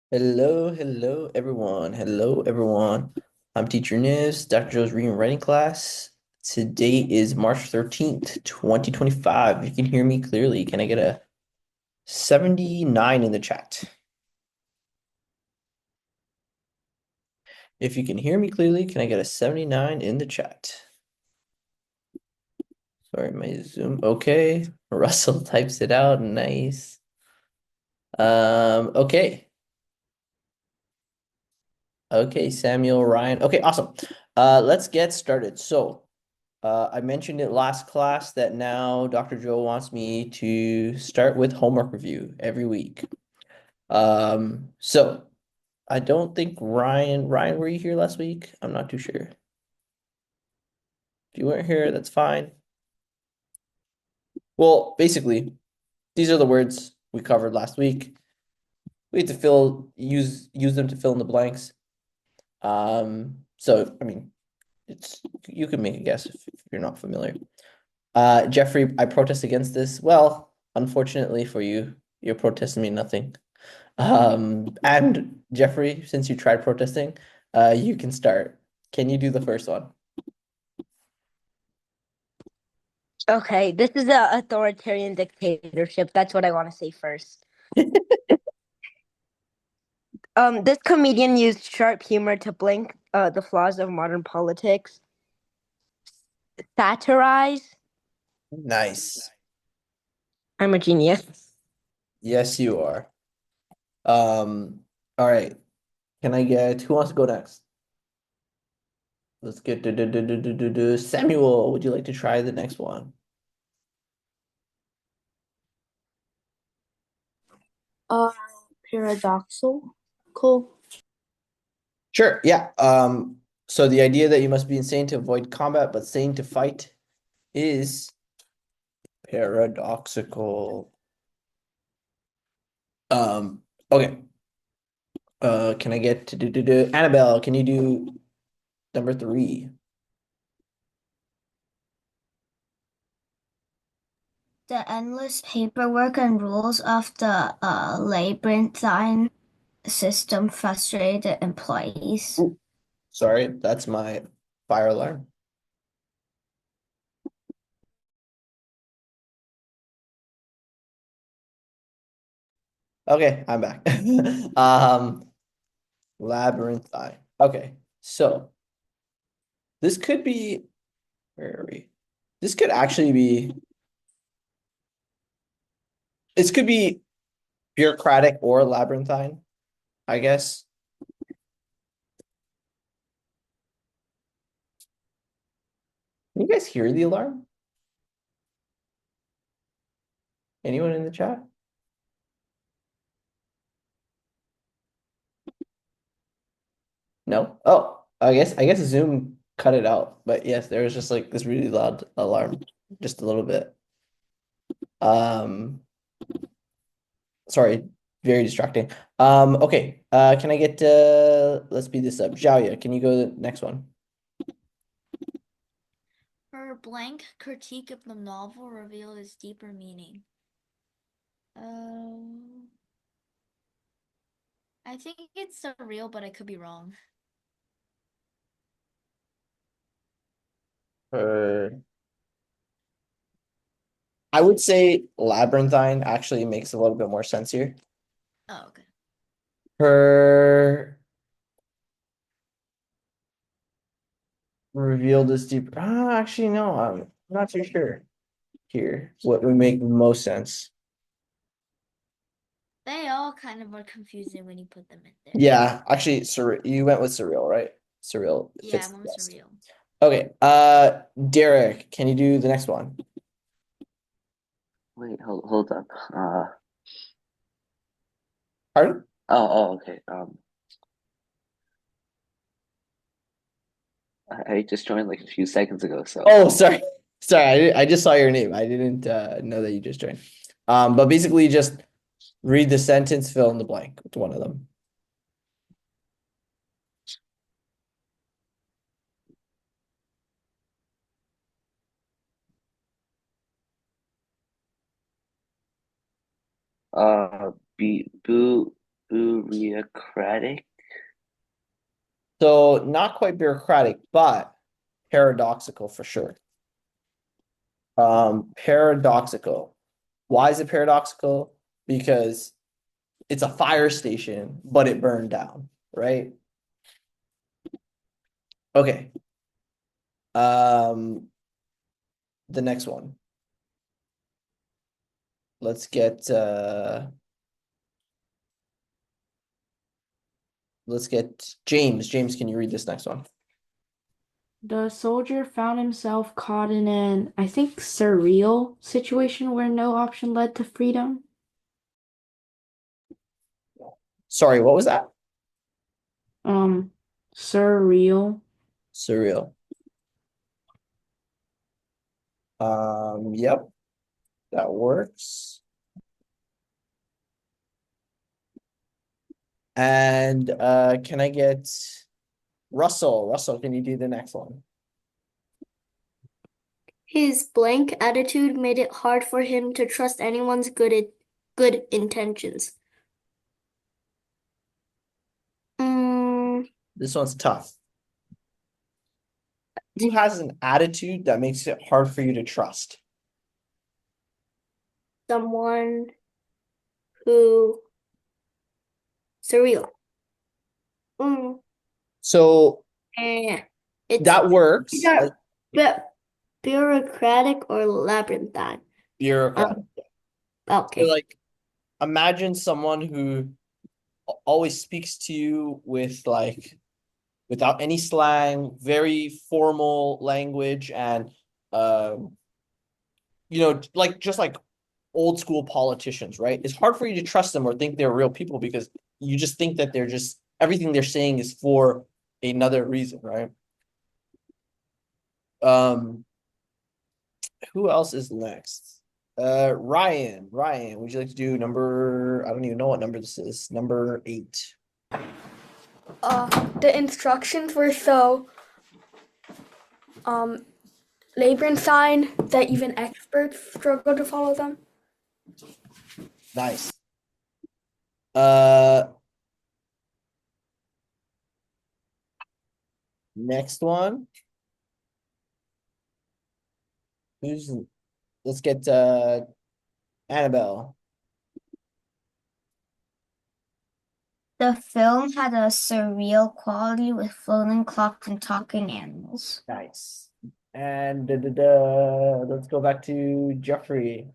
Hello, everyone. Hello, everyone. I'm Teacher Niz, Dr. Joe's reading and writing class. Today is March 13th, 2025. If you can hear me clearly, can I get a 79 in the chat? If you can hear me clearly, can I get a 79 in the chat? Sorry, my Zoom. Okay. Russell types it out. Nice. Okay. Okay, Samuel, Ryan. Okay, awesome. Let's get started. I mentioned it last class that now Dr. Joe wants me to start with homework review every week. So I don't think Ryan, were you here last week? I'm not too sure. If you weren't here, that's fine. Well, basically, these are the words we covered last week. We have to use them to fill in the blanks. So I mean, it's you can make a guess if you're not familiar. Jeffrey, I protest against this. Well, unfortunately for you, your protest mean nothing. And Jeffrey, since you tried protesting, you can start. Can you do the first one? Okay, this is a authoritarian dictatorship. That's what I want to say first. This comedian used sharp humor to blink the flaws of modern politics, satirize. Nice. I'm a genius. Yes, you are. All right. Can I get who wants to go next? Let's get Samuel. Would you like to try the next one? Uh, Paradoxical. Cool. Sure. Yeah. So the idea that you must be insane to avoid combat, but sane to fight is paradoxical. Okay. Can I get to do Annabelle, can you do number 3? The endless paperwork and rules of the labyrinthine system frustrated employees. Ooh, sorry, that's my fire alarm. Okay, I'm back. Um, labyrinthine. Okay, so this could be, where are we? This could actually be, this could be bureaucratic or labyrinthine, I guess. Can you guys hear the alarm? Anyone in the chat? No? Oh, I guess Zoom cut it out. But yes, there was just like this really loud alarm, just a little bit. Um, sorry, very distracting. Okay. Can I get let's speed this up. Xiaoya, can you go to the next one? Her blank critique of the novel revealed its deeper meaning. I think it's surreal, but I could be wrong. Uh, I would say labyrinthine actually makes a little bit more sense here. Oh, okay. Her revealed this deep. Actually, no, I'm not too sure here. What would make most sense? They all kind of are confusing when you put them in there. Yeah, actually, you went with surreal, right? Surreal Yeah, fits I'm the on best. surreal. Okay, Derek, can you do the next one? Wait, hold up. Pardon? Okay. I just joined like a few seconds ago, so Oh, sorry. Sorry, I just saw your name. I didn't know that you just joined. But basically just read the sentence, fill in the blank with one of them. be boo Bureaucratic. So not quite bureaucratic, but paradoxical for sure. Paradoxical. Why is it paradoxical? Because it's a fire station, but it burned down, right? Okay. The next one. Let's get James. James, can you read this next one? The soldier found himself caught in an, I think, surreal situation where no option led to freedom. Sorry, what was that? Surreal. Surreal. Yep, that works. And can I get Russell? Russell, can you do the next one? His blank attitude made it hard for him to trust anyone's good intentions. This one's tough. Who has an attitude that makes it hard for you to trust? Someone who surreal. So It's that works. either bureaucratic or labyrinthine. Bureaucratic. Okay. So like, imagine someone who always speaks to you with like, without any slang, very formal language, and like just like old school politicians, right? It's hard for you to trust them or think they're real people because you just think that they're just everything they're saying is for another reason, right? Who else is next? Ryan, would you like to do number, I don't even know what number this is, number 8. The instructions were so labyrinthine that even experts struggle to follow them. Nice. Next one. Let's get Annabelle. The film had a surreal quality with floating clocks and talking animals. Nice. And let's go back to Jeffrey.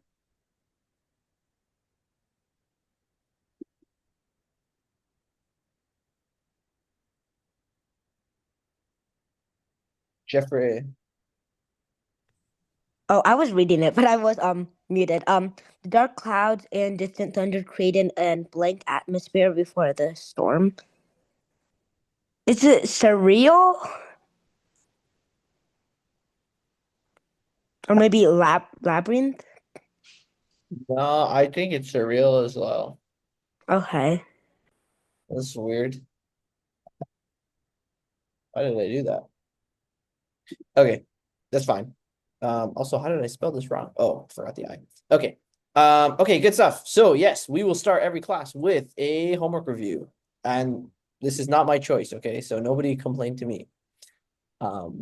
Jeffrey. Oh, I was reading it, but I was muted. The dark clouds and distant thunder created a blank atmosphere before the storm. Is it surreal? Or maybe labyrinth? No, I think it's surreal as well. Okay. That's weird. Why did I do that? Okay, that's fine. Also, how did I spell this wrong? Oh, forgot the I. Okay. Okay, good stuff. So yes, we will start every class with a homework review. And this is not my choice, okay? So nobody complain to me. All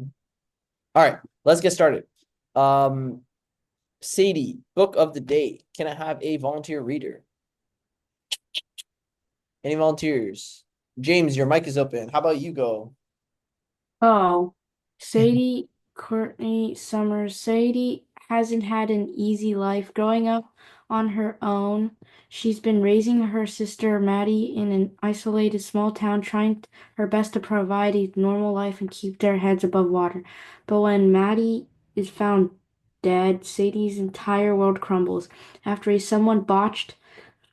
right, let's get started. Sadie, book of the day. Can I have a volunteer reader? Any volunteers? James, your mic is open. How about you go? Oh, Sadie Courtney Summers. Sadie hasn't had an easy life growing up on her own. She's been raising her sister Maddie in an isolated small town, trying her best to provide a normal life and keep their heads above water. But when Maddie is found dead, Sadie's entire world crumbles. After a somewhat botched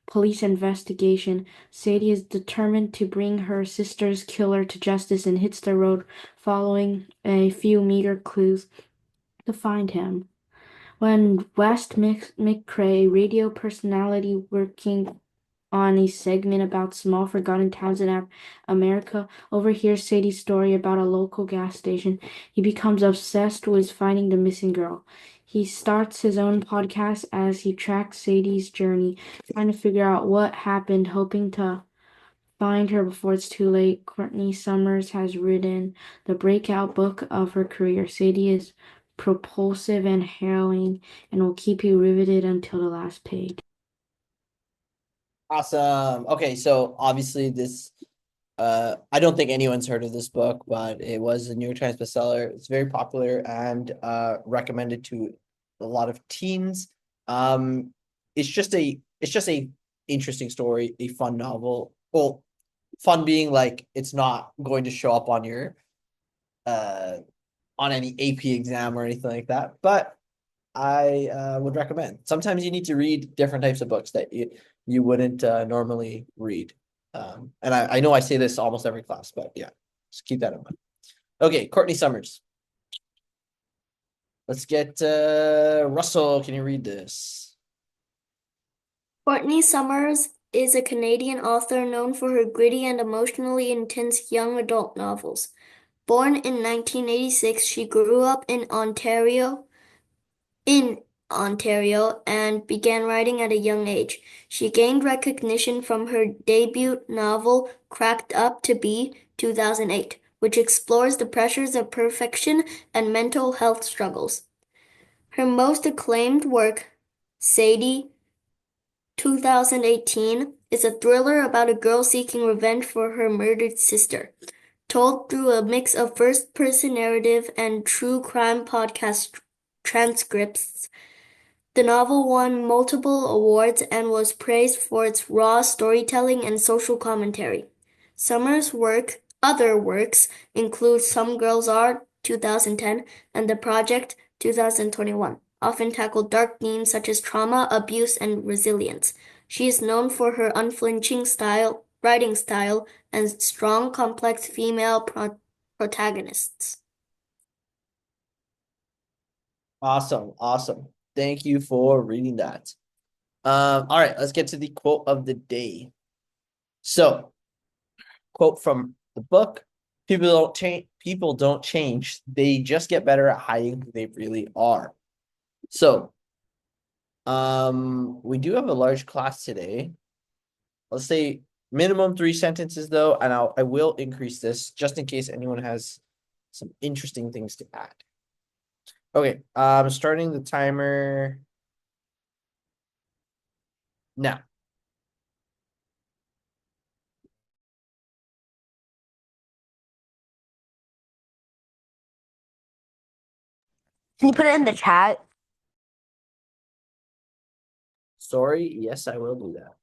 police investigation, Sadie is determined to bring her sister's killer to justice and hits the road following a few meter clues to find him. When West McCrae, radio personality working on a segment about small forgotten towns in America, overhears Sadie's story about a local gas station, he becomes obsessed with finding the missing girl. He starts his own podcast as he tracks Sadie's journey, trying to figure out what happened, hoping to find her before it's too late. Courtney Summers has written the breakout book of her career. Sadie is propulsive and harrowing and will keep you riveted until the last page. Awesome. Okay, so obviously this I don't think anyone's heard of this book, but it was a New York Times bestseller. It's very popular and recommended to a lot of teens. It's just a interesting story, a fun novel. Well, fun being like it's not going to show up on your on any AP exam or anything like that, but I would recommend. Sometimes you need to read different types of books that you wouldn't normally read. And I know I say this almost every class, but yeah, just keep that in mind. Okay, Courtney Summers. Let's get Russell. Can you read this? Courtney Summers is a Canadian author known for her gritty and emotionally intense young adult novels. Born in 1986, she grew up in Ontario and began writing at a young age. She gained recognition from her debut novel Cracked Up to Be 2008, which explores the pressures of perfection and mental health struggles. Her most acclaimed work, Sadie 2018, is a thriller about a girl seeking revenge for her murdered sister. Told through a mix of first-person narrative and true crime podcast transcripts, the novel won multiple awards and was praised for its raw storytelling and social commentary. Summers' other works include Some Girls Are 2010 and The Project 2021, often tackle dark themes such as trauma, abuse, and resilience. She is known for her unflinching writing style, and strong, complex female protagonists. Awesome, awesome. Thank you for reading that. All right, let's get to the quote of the day. So, quote from the book: people don't change, they just get better at hiding who they really are. So, we do have a large class today. Let's say minimum 3 sentences though, and I will increase this just in case anyone has some interesting things to add. Okay, starting the timer now. Can you put it in the chat? Sorry, yes, I will do that.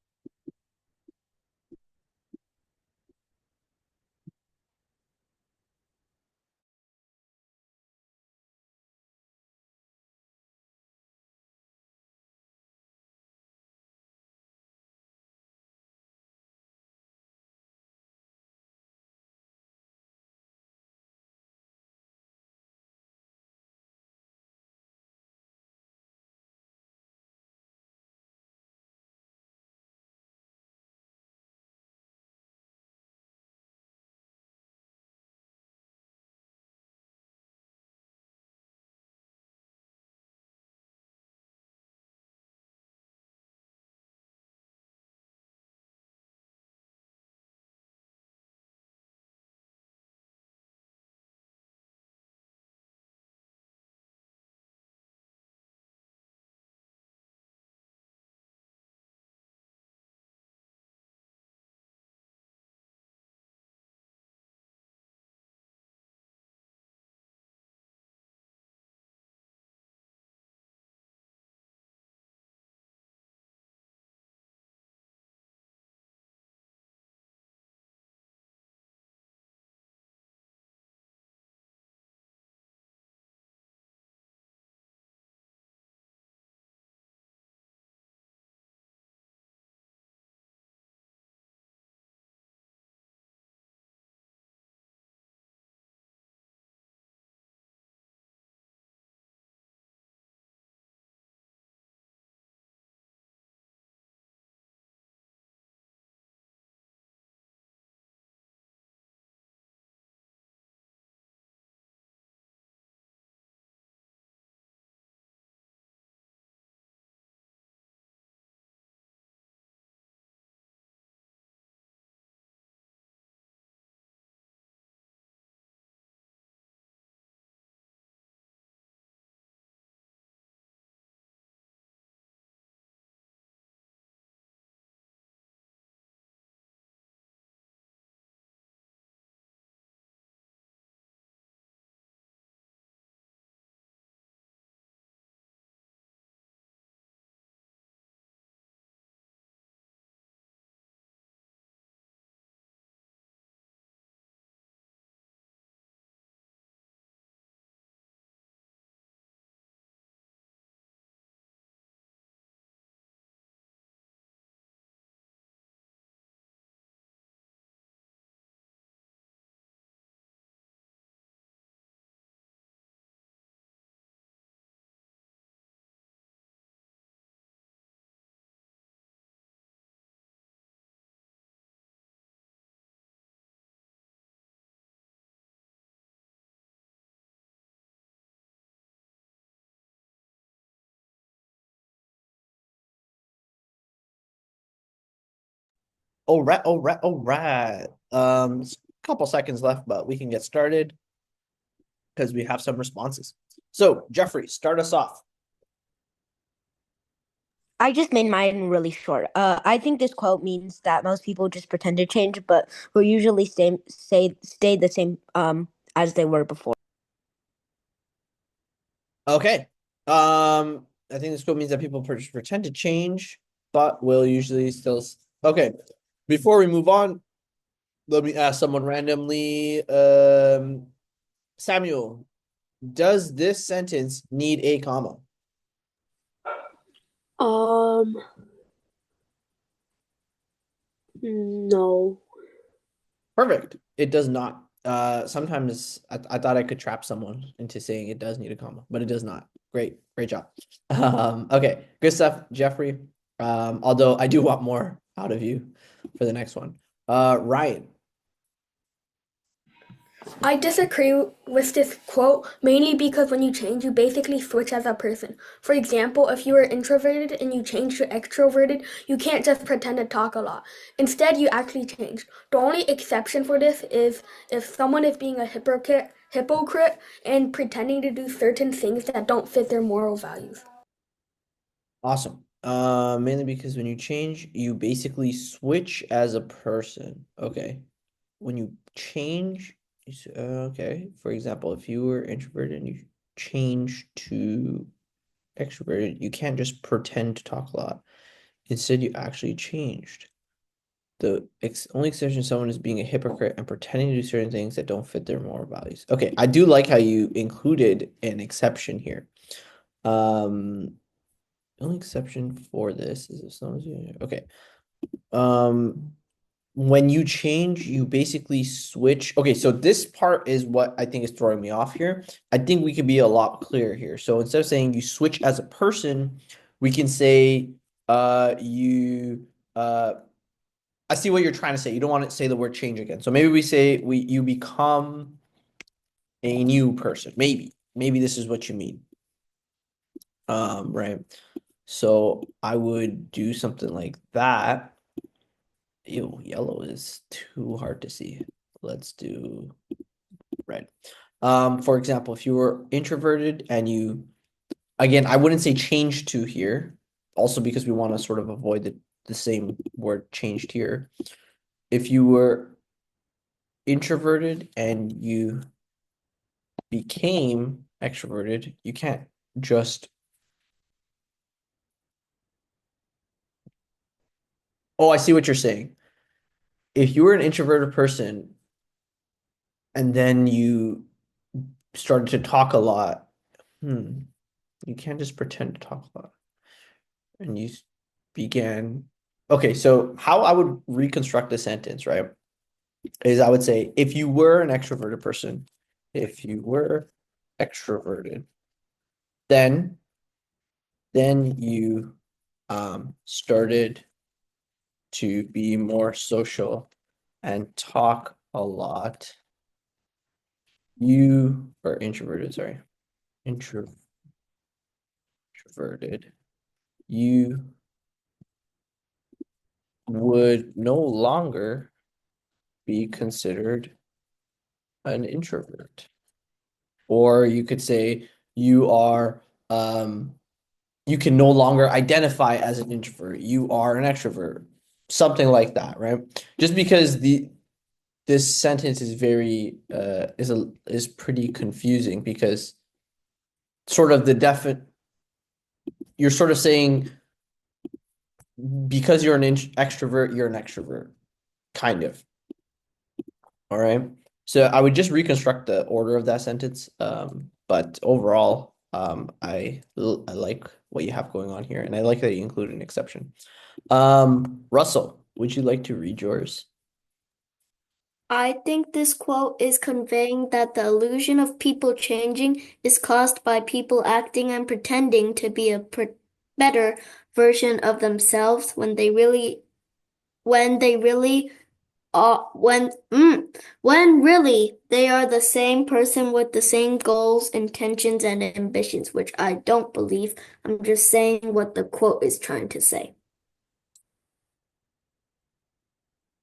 All right, all right, all right. Couple seconds left, but we can get started because we have some responses. So, Jeffrey, start us off. I just made mine really short. I think this quote means that most people just pretend to change, but will usually stay the same as they were before. Okay. I think this quote means that people pretend to change, but will usually still. Okay. Before we move on, let me ask someone randomly. Samuel, does this sentence need a comma? No. Perfect. It does not. Sometimes I thought I could trap someone into saying it does need a comma, but it does not. Great job. Okay, good stuff, Jeffrey. Although I do want more out of you for the next one. Ryan. I disagree with this quote mainly because when you change, you basically switch as a person. For example, if you are introverted and you change to extroverted, you can't just pretend to talk a lot. Instead, you actually change. The only exception for this is if someone is being a hypocrite and pretending to do certain things that don't fit their moral values. Awesome. Mainly because when you change, you basically switch as a person. Okay. When you change, okay. For example, if you were introverted and you change to extroverted, you can't just pretend to talk a lot. Instead, you actually changed. The only exception someone is being a hypocrite and pretending to do certain things that don't fit their moral values. Okay, I do like how you included an exception here. The only exception for this is if someone's okay. When you change, you basically switch. Okay, so this part is what I think is throwing me off here. I think we could be a lot clearer here. So instead of saying you switch as a person, we can say you I see what you're trying to say. You don't want to say the word change again. So maybe we say you become a new person. Maybe this is what you mean. Right. So I would do something like that. Ew, yellow is too hard to see. Let's do red. For example, if you were introverted and you, again, I wouldn't say change to here, also because we want to sort of avoid the same word changed here. If you were introverted and you became extroverted, you can't just. Oh, I see what you're saying. If you were an introverted person and then you started to talk a lot, you can't just pretend to talk a lot. And you began. Okay, so how I would reconstruct the sentence, right, is I would say if you were an extroverted person, if you were extroverted, then you started to be more social and talk a lot. You are introverted, sorry. Introverted. You would no longer be considered an introvert. Or you could say you are you can no longer identify as an introvert. You are an extrovert. Something like that, right? Just because this sentence is very is pretty confusing because sort of you're sort of saying because you're an extrovert, you're an extrovert, kind of. All right. So I would just reconstruct the order of that sentence. But overall, I like what you have going on here, and I like that you include an exception. Russell, would you like to read yours? I think this quote is conveying that the illusion of people changing is caused by people acting and pretending to be a better version of themselves when really they are the same person with the same goals, intentions, and ambitions, which I don't believe. I'm just saying what the quote is trying to say.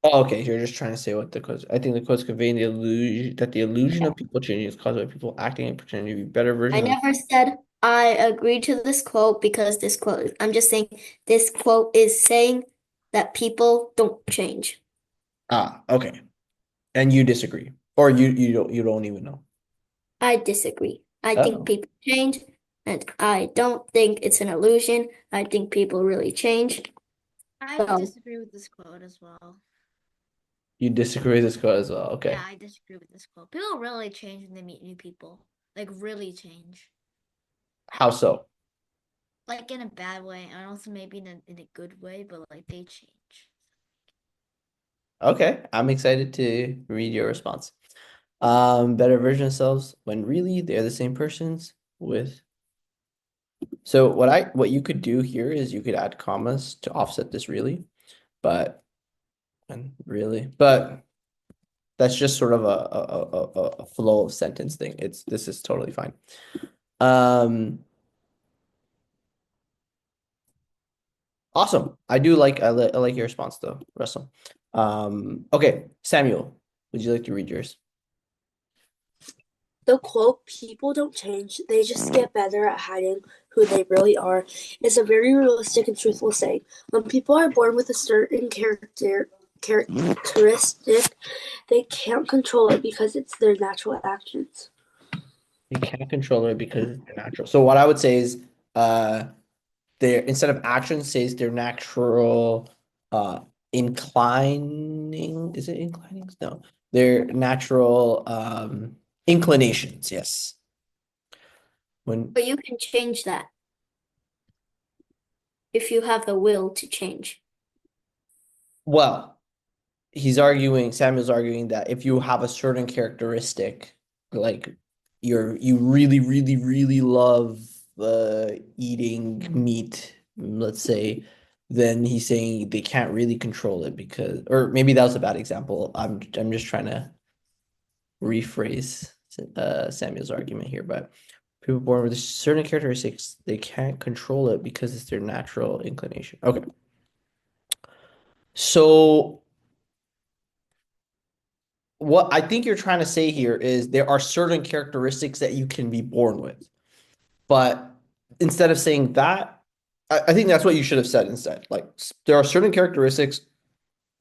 Oh, okay, you're just trying to say what the quotes. I think the quotes conveying the illusion that the illusion of people changing is caused by people acting and pretending to be better I versions of never said I agree to this quote because this quote, I'm just saying this quote is saying that people don't change. Okay. And you disagree. Or you don't even know. I disagree. I think Oh. people change, and I don't think it's an illusion. I think people really change. I So, disagree with this quote as well. You disagree with this quote as well. Okay. Yeah, I disagree with this quote. People really change when they meet new people. Like really change. How so? Like in a bad way, and also maybe in a good way, but like they change. Okay. I'm excited to read your response. Better version of themselves when really they're the same persons with. So what you could do here is you could add commas to offset this really, but and really, but that's just sort of a flow of sentence thing. This is totally fine. Awesome. I like your response though, Russell. Okay, Samuel, would you like to read yours? The quote, people don't change, they just get better at hiding who they really are, is a very realistic and truthful saying. When people are born with a certain characteristic, they can't control it because it's their natural actions. You can't control it because it's natural. So what I would say is their instead of action says their natural inclining. Is it inclining? No. Their natural inclinations, yes. but you can change that if you have the will to change. Well, Samuel's arguing that if you have a certain characteristic, like you really, really, really love eating meat, let's say, then he's saying they can't really control it because, or maybe that was a bad example. I'm just trying to rephrase Samuel's argument here, but people born with certain characteristics, they can't control it because it's their natural inclination. Okay. So what I think you're trying to say here is there are certain characteristics that you can be born with. But instead of saying that, I think that's what you should have said instead. Like there are certain characteristics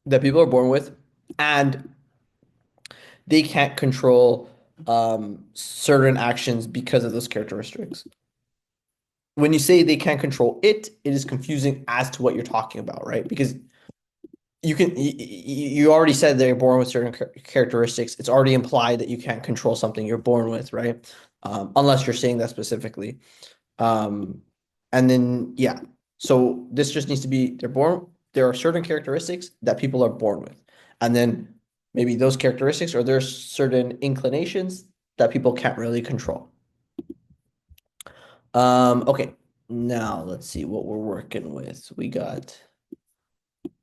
that people are born with, and they can't control certain actions because of those characteristics. When you say they can't control it, it is confusing as to what you're talking about, right? Because you already said they're born with certain characteristics. It's already implied that you can't control something you're born with, right? Unless you're saying that specifically. And then, yeah. So this just needs to be, there are certain characteristics that people are born with. And then maybe those characteristics or there's certain inclinations that people can't really control. Okay. Now let's see what we're working with. We got,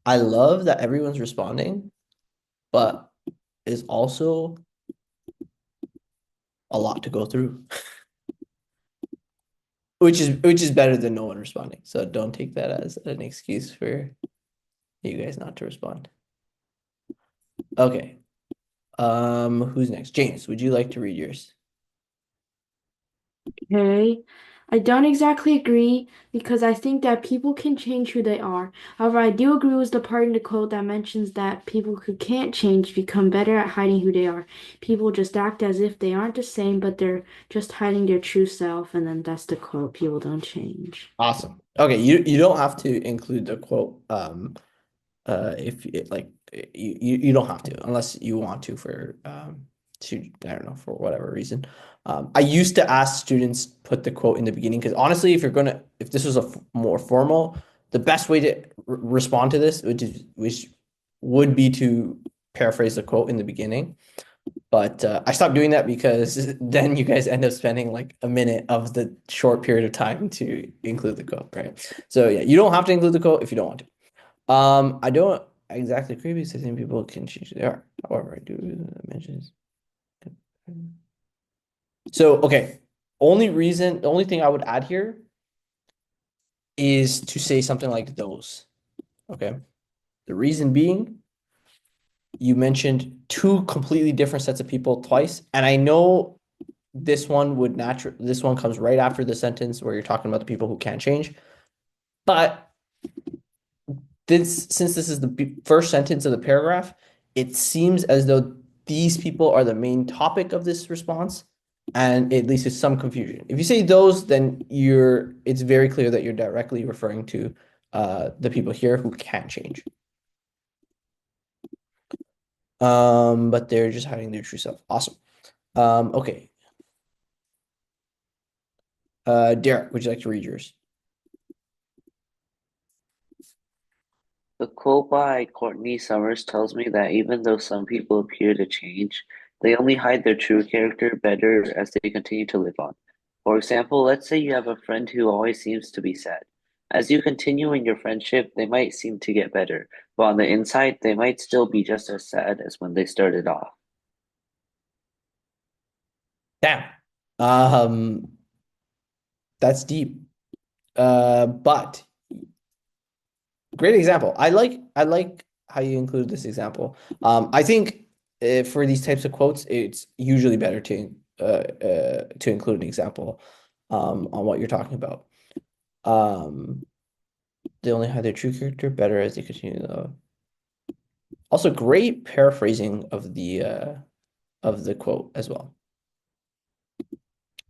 I love that everyone's responding, but is also a lot to go through. Which is better than no one responding. So don't take that as an excuse for you guys not to respond. Okay. Who's next? James, would you like to read yours? Okay. I don't exactly agree because I think that people can change who they are. However, I do agree with the part in the quote that mentions that people who can't change become better at hiding who they are. People just act as if they aren't the same, but they're just hiding their true self, and then that's the quote. People don't change. Awesome. Okay, you don't have to include the quote. If it like you don't have to unless you want to for to I don't know for whatever reason. I used to ask students put the quote in the beginning because honestly, if this was more formal, the best way to respond to this which would be to paraphrase the quote in the beginning. But I stopped doing that because then you guys end up spending like a minute of the short period of time to include the quote, right? So yeah, you don't have to include the quote if you don't want to. I don't exactly agree because I think people can change who they are. However, I do mention. So okay, the only thing I would add here is to say something like those. Okay, the reason being, you mentioned two completely different sets of people twice, and I know this one comes right after the sentence where you're talking about the people who can't change. But since this is the first sentence of the paragraph, it seems as though these people are the main topic of this response, and at least it's some confusion. If you say those, then it's very clear that you're directly referring to the people here who can't change. But they're just hiding their true self. Awesome. Okay. Derek, would you like to read yours? The quote by Courtney Summers tells me that even though some people appear to change, they only hide their true character better as they continue to live on. For example, let's say you have a friend who always seems to be sad. As you continue in your friendship, they might seem to get better, but on the inside, they might still be just as sad as when they started off. Damn. That's deep. But great example. I like how you include this example. I think for these types of quotes, it's usually better to include an example on what you're talking about. They only hide their true character better as they continue to. Also, great paraphrasing of the quote as well.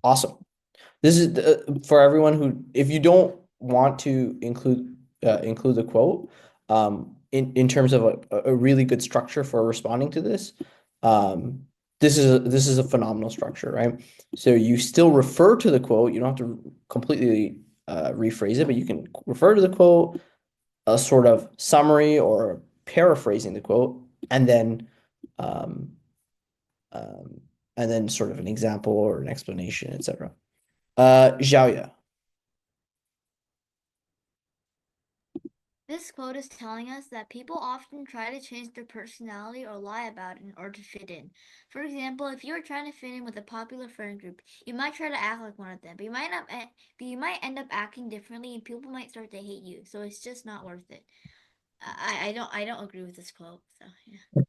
Awesome. This is for everyone who, if you don't want to include the quote, in terms of a really good structure for responding to this, this is a phenomenal structure, right? So you still refer to the quote. You don't have to completely rephrase it, but you can refer to the quote, a sort of summary or paraphrasing the quote, and then sort of an example or an explanation, etc. Xiaoya. This quote is telling us that people often try to change their personality or lie about it in order to fit in. For example, if you're trying to fit in with a popular friend group, you might try to act like one of them, but you might end up acting differently, and people might start to hate you. So it's just not worth it. I don't agree with this quote. So yeah.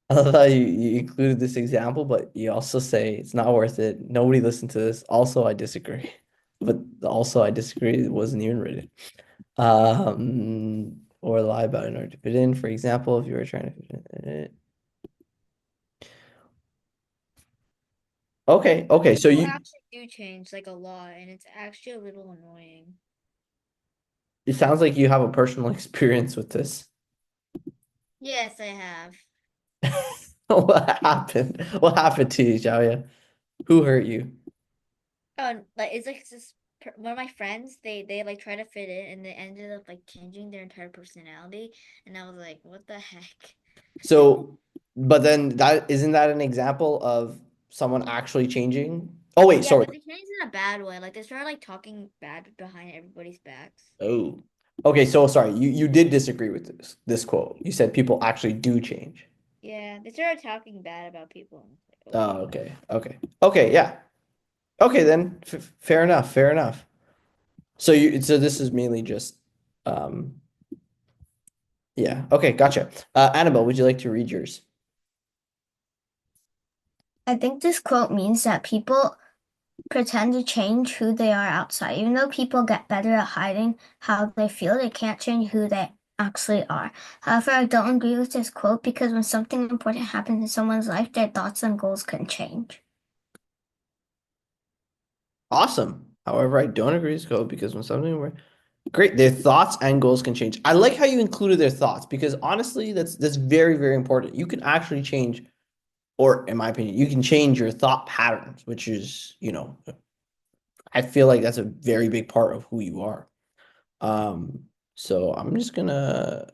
I love how you included this example, but you also say it's not worth it. Nobody listened to this. Also, I disagree. But also, I disagree. It wasn't even written. Or lie about it in order to fit in. For example, if you were trying to fit in. Okay. So People you, actually do change like a lot, and it's actually a little annoying. it sounds like you have a personal experience with this. Yes, I have. What happened? What happened to you, Xiaoya? Who hurt you? Oh, like it's like one of my friends. They like try to fit in, and they ended up like changing their entire personality, and I was like, what the heck? So, but then isn't that an example of someone actually changing? Oh wait, Yeah, sorry. but they changed in a bad way. Like they started like talking bad behind everybody's backs. Oh. Okay, so sorry, you did disagree with this quote. You said people actually do change. Yeah, they started talking bad about people. Oh, okay, yeah. Okay, then fair enough. So this is mainly just yeah. Okay, gotcha. Annabelle, would you like to read yours? I think this quote means that people pretend to change who they are outside. Even though people get better at hiding how they feel, they can't change who they actually are. However, I don't agree with this quote because when something important happens in someone's life, their thoughts and goals can change. Awesome. However, I don't agree with this quote because when something great, their thoughts and goals can change. I like how you included their thoughts because honestly, that's very, very important. You can actually change, or in my opinion, you can change your thought patterns, which is, I feel like that's a very big part of who you are. So I'm just gonna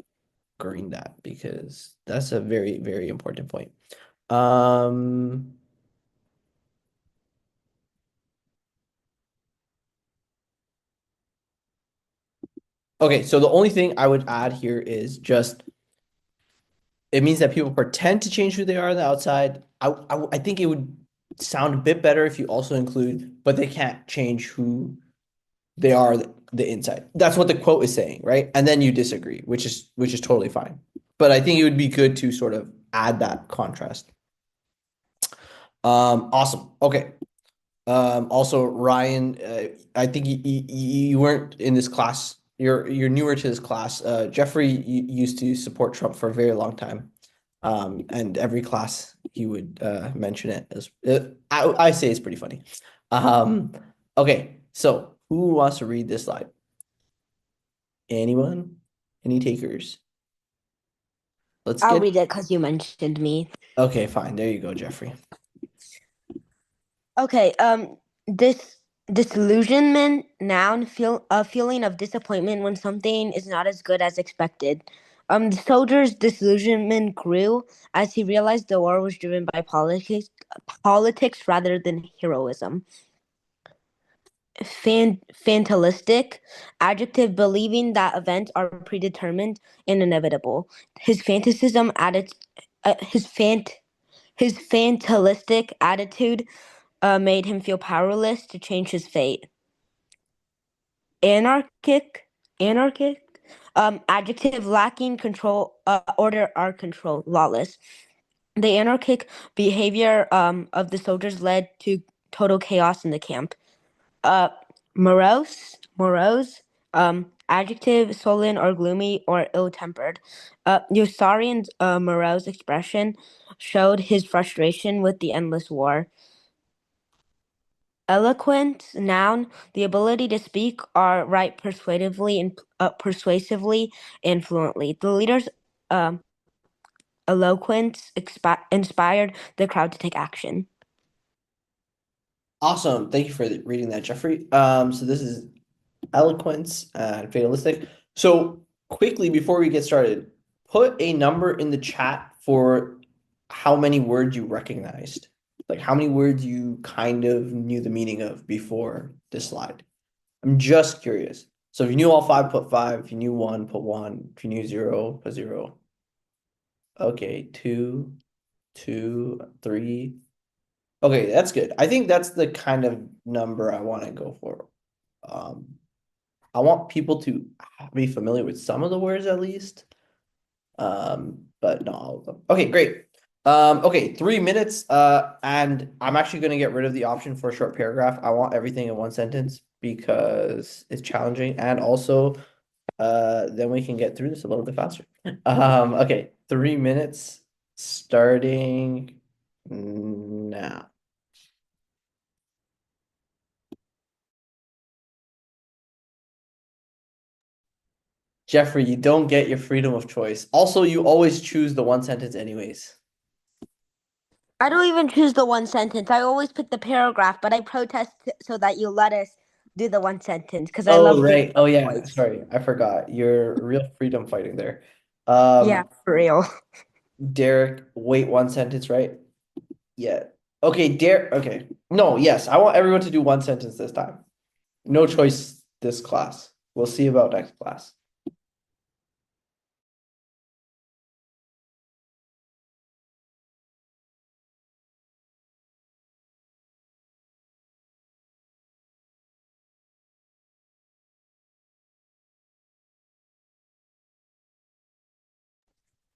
green that because that's a very, very important point. Okay, so the only thing I would add here is just it means that people pretend to change who they are on the outside. I think it would sound a bit better if you also include, but they can't change who they are the inside. That's what the quote is saying, right? And then you disagree, which is totally fine. but I think it would be good to sort of add that contrast. Awesome. Okay. Also, Ryan, I think you weren't in this class. You're newer to this class. Jeffrey used to support Trump for a very long time, and every class he would mention it as I say it's pretty funny. Okay, so who wants to read this slide? Anyone? Any takers? I'll read it because you mentioned me. Okay, fine. There you go, Jeffrey. Okay, disillusionment, noun, a feeling of disappointment when something is not as good as expected. The soldier's disillusionment grew as he realized the war was driven by politics rather than heroism. Fatalistic, adjective, believing that events are predetermined and inevitable. His fanaticism added, his fatalistic attitude made him feel powerless to change his fate. Anarchic, adjective, lacking control, order or control, lawless. The anarchic behavior of the soldiers led to total chaos in the camp. Morose, adjective, sullen or gloomy or ill-tempered. Yossarian's morose expression showed his frustration with the endless war. Eloquent, noun, the ability to speak or write persuasively and fluently. The leader's eloquence inspired the crowd to take action. Awesome. Thank you for reading that, Jeffrey. So this is eloquence and fatalistic. So quickly before we get started, put a number in the chat for how many words you recognized. Like how many words you kind of knew the meaning of before this slide. I'm just curious. So if you knew all five, put five. If you knew one, put one. If you knew zero, put zero. Okay, two, 3. Okay, that's good. I think that's the kind of number I want to go for. I want people to be familiar with some of the words at least. But not all of them. Okay, great. Okay, 3 minutes. And I'm actually going to get rid of the option for a short paragraph. I want everything in one sentence because it's challenging, and also then we can get through this a little bit faster. Okay, 3 minutes starting now. Jeffrey, you don't get your freedom of choice. Also, you always choose the one sentence anyways. I don't even choose the one sentence. I always pick the paragraph, but I protest so that you let us do the one sentence because I love right. Oh yeah, voice. sorry. I forgot. You're real freedom fighting there. Yeah, for real. Derek, wait one sentence, right? Yeah. Okay, Derek. Okay. No, yes. I want everyone to do one sentence this time. No choice this class. We'll see about next class.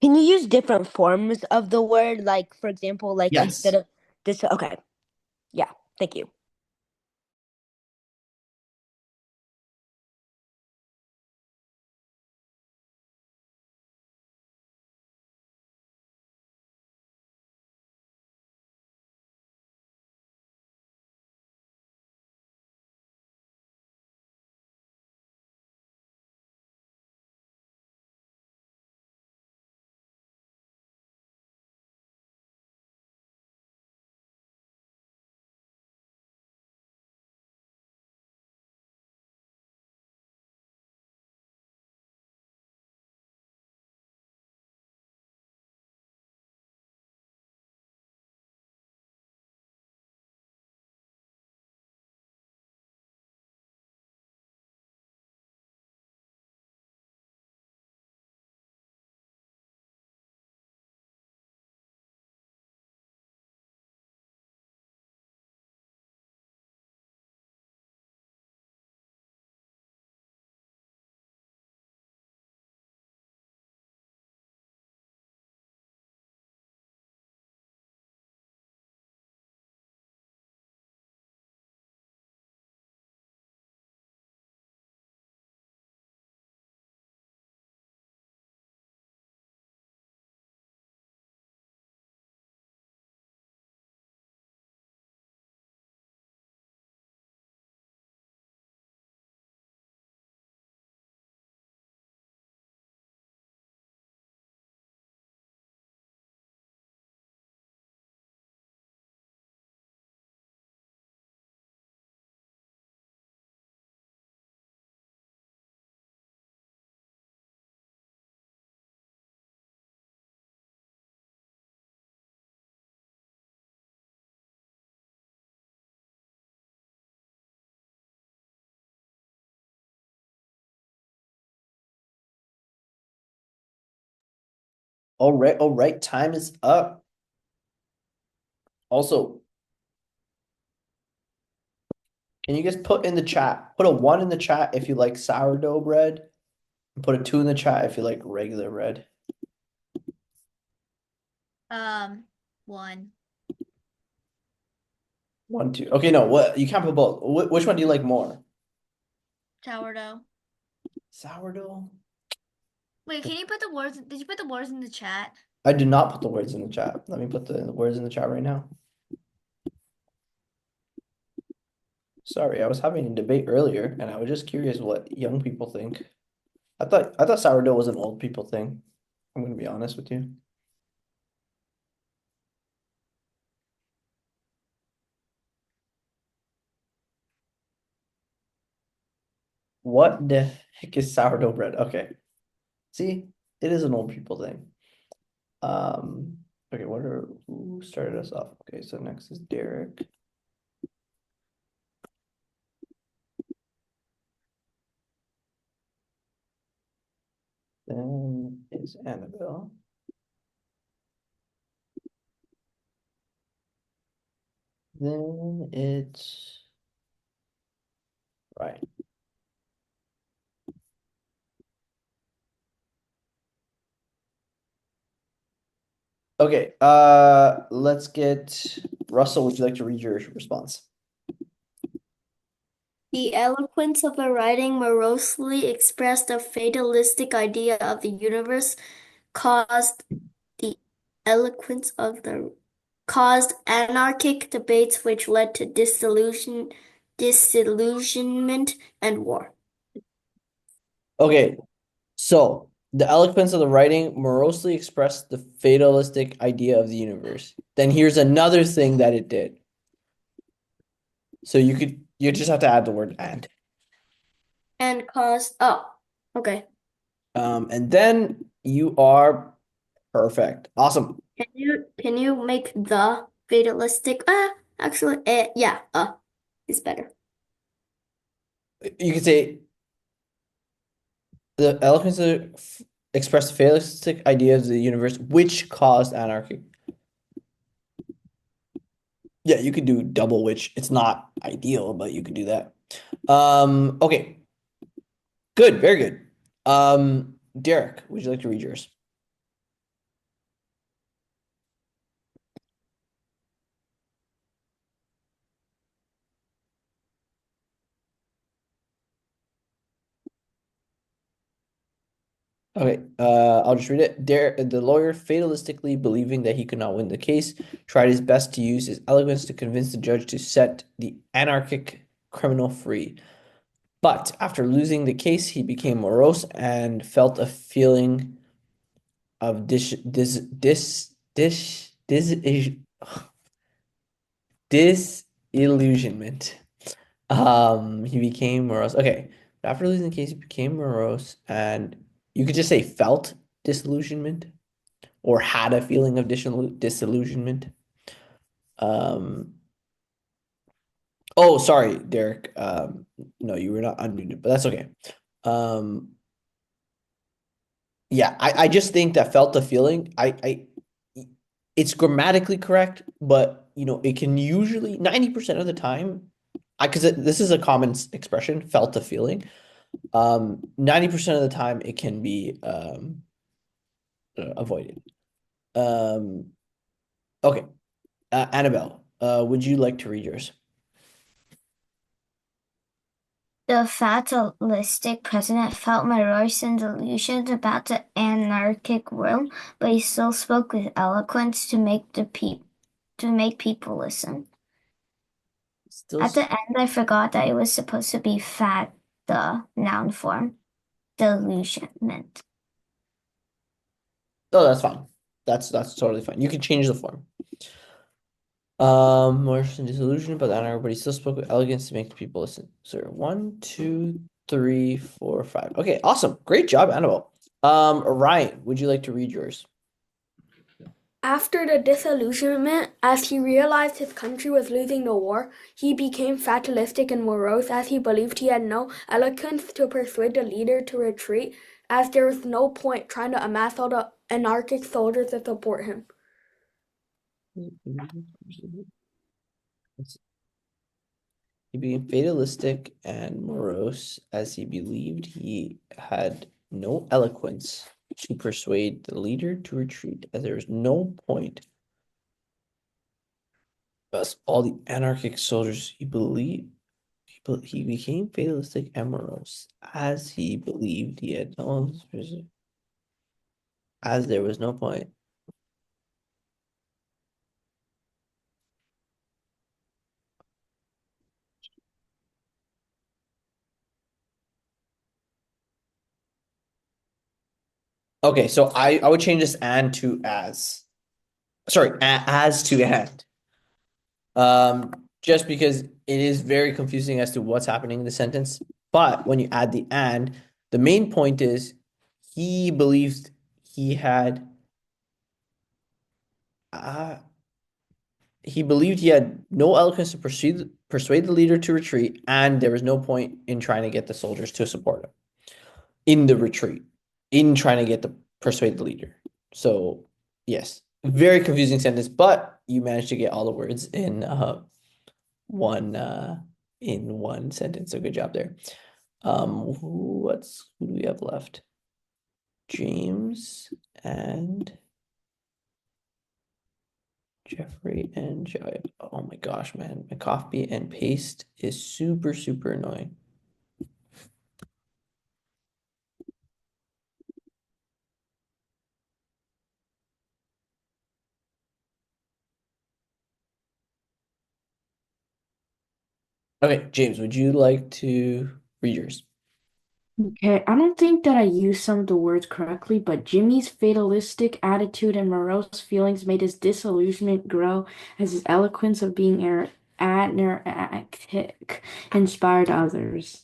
Can you use different forms of the word? Like, for example, like Yes. instead of this. Okay. Yeah. Thank you. All right, time is up. Also, can you guys put in the chat, put a 1 in the chat if you like sourdough bread, and put a 2 in the chat if you like regular bread. 1. 1, 2. Okay, no, what you can't put both. Which one do you like more? Sourdough. Sourdough? Wait, can you put the words? Did you put the words in the chat? I did not put the words in the chat. Let me put the words in the chat right now. Sorry, I was having a debate earlier, and I was just curious what young people think. I thought sourdough was an old people thing. I'm gonna be honest with you. What the heck is sourdough bread? Okay. See, it is an old people thing. Okay, who started us off? Okay, so next is Derek. Then is Annabelle. Then it's right. Okay, let's get Russell. Would you like to read your response? The eloquence of the writing morosely expressed a fatalistic idea of the universe, caused anarchic debates which led to disillusionment and war. Okay, so the eloquence of the writing morosely expressed the fatalistic idea of the universe. Then here's another thing that it did. So you just have to add the word and. And caused, oh, okay. And then you are perfect. Awesome. Can you make the fatalistic? Actually, yeah, is better. You could say the eloquence expressed the fatalistic idea of the universe, which caused anarchy. Yeah, you could do double which. It's not ideal, but you could do that. Okay. Good, very good. Derek, would you like to read yours? Okay, I'll just read it. The lawyer, fatalistically believing that he could not win the case, tried his best to use his eloquence to convince the judge to set the anarchic criminal free. But after losing the case, he became morose and felt a feeling of disillusionment. He became morose. Okay, but after losing the case, he became morose, and you could just say felt disillusionment or had a feeling of disillusionment. Oh, sorry, Derek. No, you were not unmuted, but that's okay. Yeah, I just think that felt a feeling. It's grammatically correct, but it can usually 90% of the time, because this is a common expression, felt a feeling. 90% of the time it can be avoided. Okay, Annabelle, would you like to read yours? The fatalistic president felt morose and delusioned about the anarchic world, but he still spoke with eloquence to make people listen. At the end, I forgot that it was supposed to be the noun form, delusionment. Oh, that's fine. That's totally fine. You can change the form. Morose and disillusioned, but then everybody still spoke with elegance to make the people listen. So 1, 2, 3, 4, 5. Okay, awesome. Great job, Annabelle. Ryan, would you like to read yours? After the disillusionment, as he realized his country was losing the war, he became fatalistic and morose as he believed he had no eloquence to persuade the leader to retreat, as there was no point trying to amass all the anarchic soldiers to support him. He became fatalistic and morose as he believed he had no eloquence to persuade the leader to retreat, as there was no point. Thus, all the anarchic soldiers he became fatalistic and morose as he believed he had no as there was no point. Okay, so I would change this and to as. Sorry, as to and. Just because it is very confusing as to what's happening in the sentence. But when you add the and, the main point is he believed he had no eloquence to persuade the leader to retreat, and there was no point in trying to get the soldiers to support him in the retreat, in trying to persuade the leader. So yes, very confusing sentence, but you managed to get all the words in one sentence. So good job there. Who do we have left? James and Jeffrey and Joy. Oh my gosh, man. My copy and paste is super, super annoying. Okay, James, would you like to read yours? Okay, I don't think that I used some of the words correctly, but Jimmy's fatalistic attitude and morose feelings made his disillusionment grow as his eloquence of being anarchic inspired others.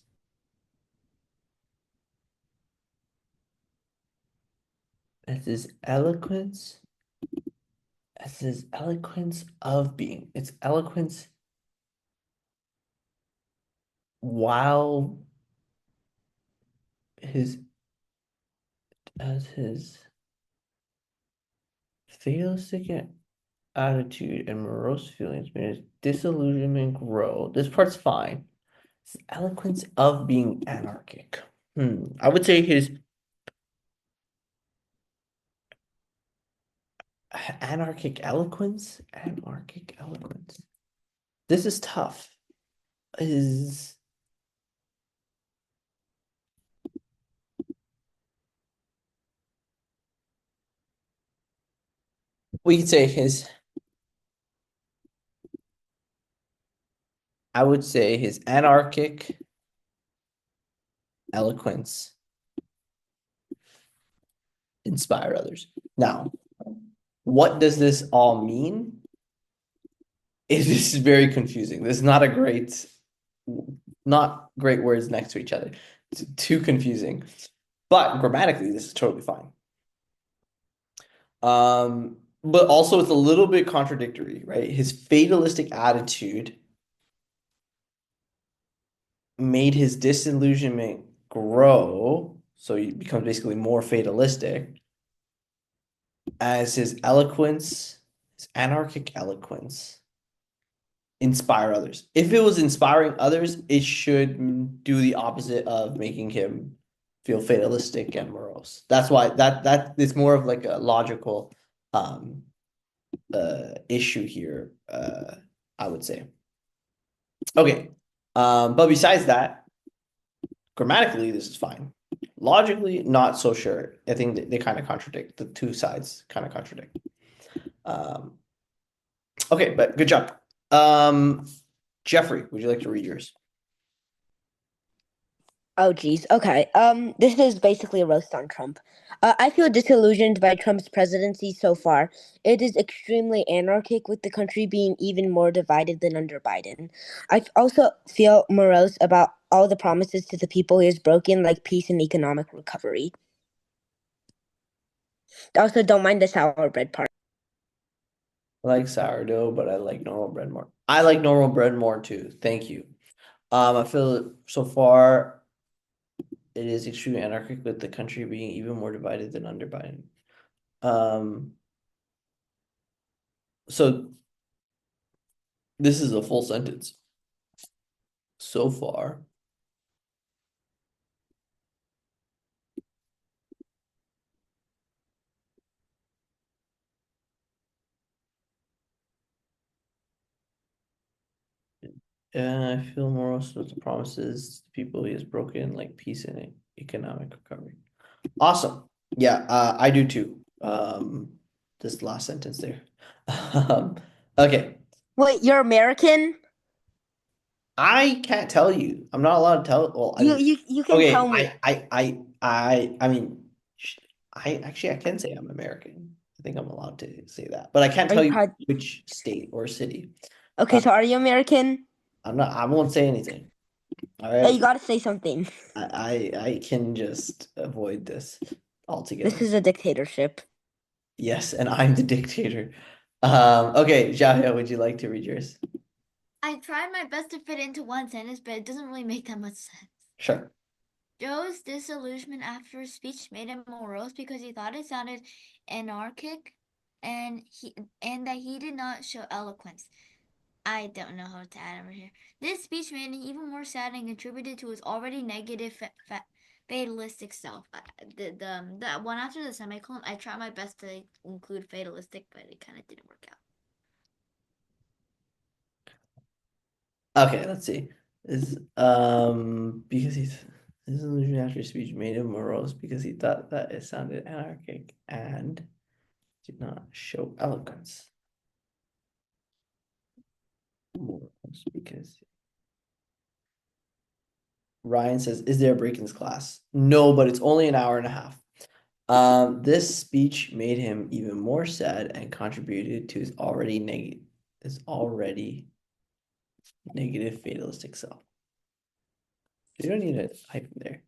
As his eloquence of being. It's eloquence while his fatalistic attitude and morose feelings made his disillusionment grow. This part's fine. It's eloquence of being anarchic. I would say his anarchic eloquence. This is tough. We could say I would say his anarchic eloquence inspire others. Now, what does this all mean? This is very confusing. This is not great words next to each other. It's too confusing. But grammatically, this is totally fine. But also it's a little bit contradictory, right? His fatalistic attitude made his disillusionment grow, so he becomes basically more fatalistic, as his anarchic eloquence, inspire others. If it was inspiring others, it should do the opposite of making him feel fatalistic and morose. That's why that is more of like a logical issue here, I would say. Okay. But besides that, grammatically, this is fine. Logically, not so sure. I think they kind of contradict. The two sides kind of contradict. Okay, but good job. Jeffrey, would you like to read yours? Oh, geez. Okay. This is basically a roast on Trump. I feel disillusioned by Trump's presidency so far. It is extremely anarchic, with the country being even more divided than under Biden. I also feel morose about all the promises to the people he has broken, like peace and economic recovery. Also, don't mind the sour bread part. I like sourdough, but I like normal bread more. I like normal bread more too. Thank you. I feel so far it is extremely anarchic, with the country being even more divided than under Biden. So this is a full sentence so far. I feel more with the promises to people he has broken, like peace and economic recovery. Awesome. Yeah, I do too. This last sentence there. Okay. Wait, you're American? I can't tell you. I'm not allowed to tell. Well, I mean, You can okay. tell me. I mean, I can say I'm American. I think I'm allowed to say that, but I can't Are tell you you proud? which state or city. Okay, Uh, so are you American? I'm not. I won't say anything. All Yeah, you right. gotta say something. I can just avoid this altogether. This is a dictatorship. Yes, and I'm the dictator. Okay, Jaya, would you like to read yours? I tried my best to fit into one sentence, but it doesn't really make that much sense. Sure. Joe's disillusionment after his speech made him morose because he thought it sounded anarchic and that he did not show eloquence. I don't know how to add over here. This speech made him even more sad and contributed to his already negative fatalistic self. The one after the semicolon, I tried my best to include fatalistic, but it kind of didn't work out. Okay, let's see. Is because his illusion after speech made him morose because he thought that it sounded anarchic and did not show eloquence. Morose because Ryan says, "Is there a break in this class?" No, but it's only an hour and a half. This speech made him even more sad and contributed to his already negative fatalistic self. You don't need a hyphen there.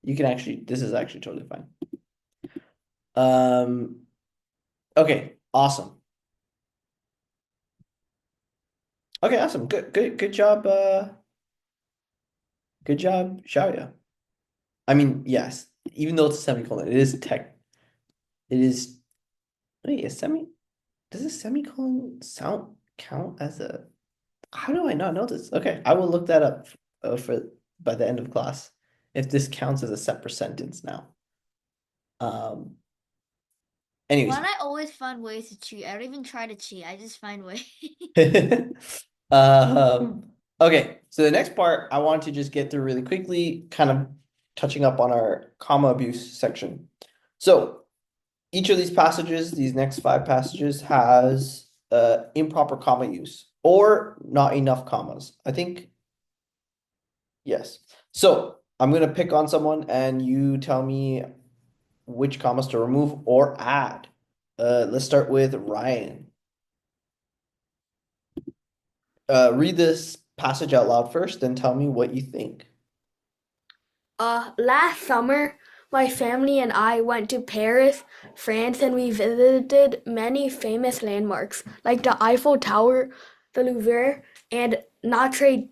You can actually, this is actually totally fine. Okay, awesome. Okay, awesome. Good job. Good job, Xiaoya. I mean, yes, even though it's a semicolon, it is, wait, does a semicolon count as a, how do I not know this? Okay, I will look that up by the end of class, if this counts as a separate sentence now. Anyways. One, I always find ways to cheat. I don't even try to cheat. I just find ways. Okay, so the next part I want to just get through really quickly, kind of touching up on our comma abuse section. So each of these passages, these next 5 passages, has improper comma use or not enough commas. I think, yes. So I'm gonna pick on someone and you tell me which commas to remove or add. Let's start with Ryan. Read this passage out loud first, then tell me what you think. Last summer, my family and I went to Paris, France, and we visited many famous landmarks like the Eiffel Tower, the Louvre, and Notre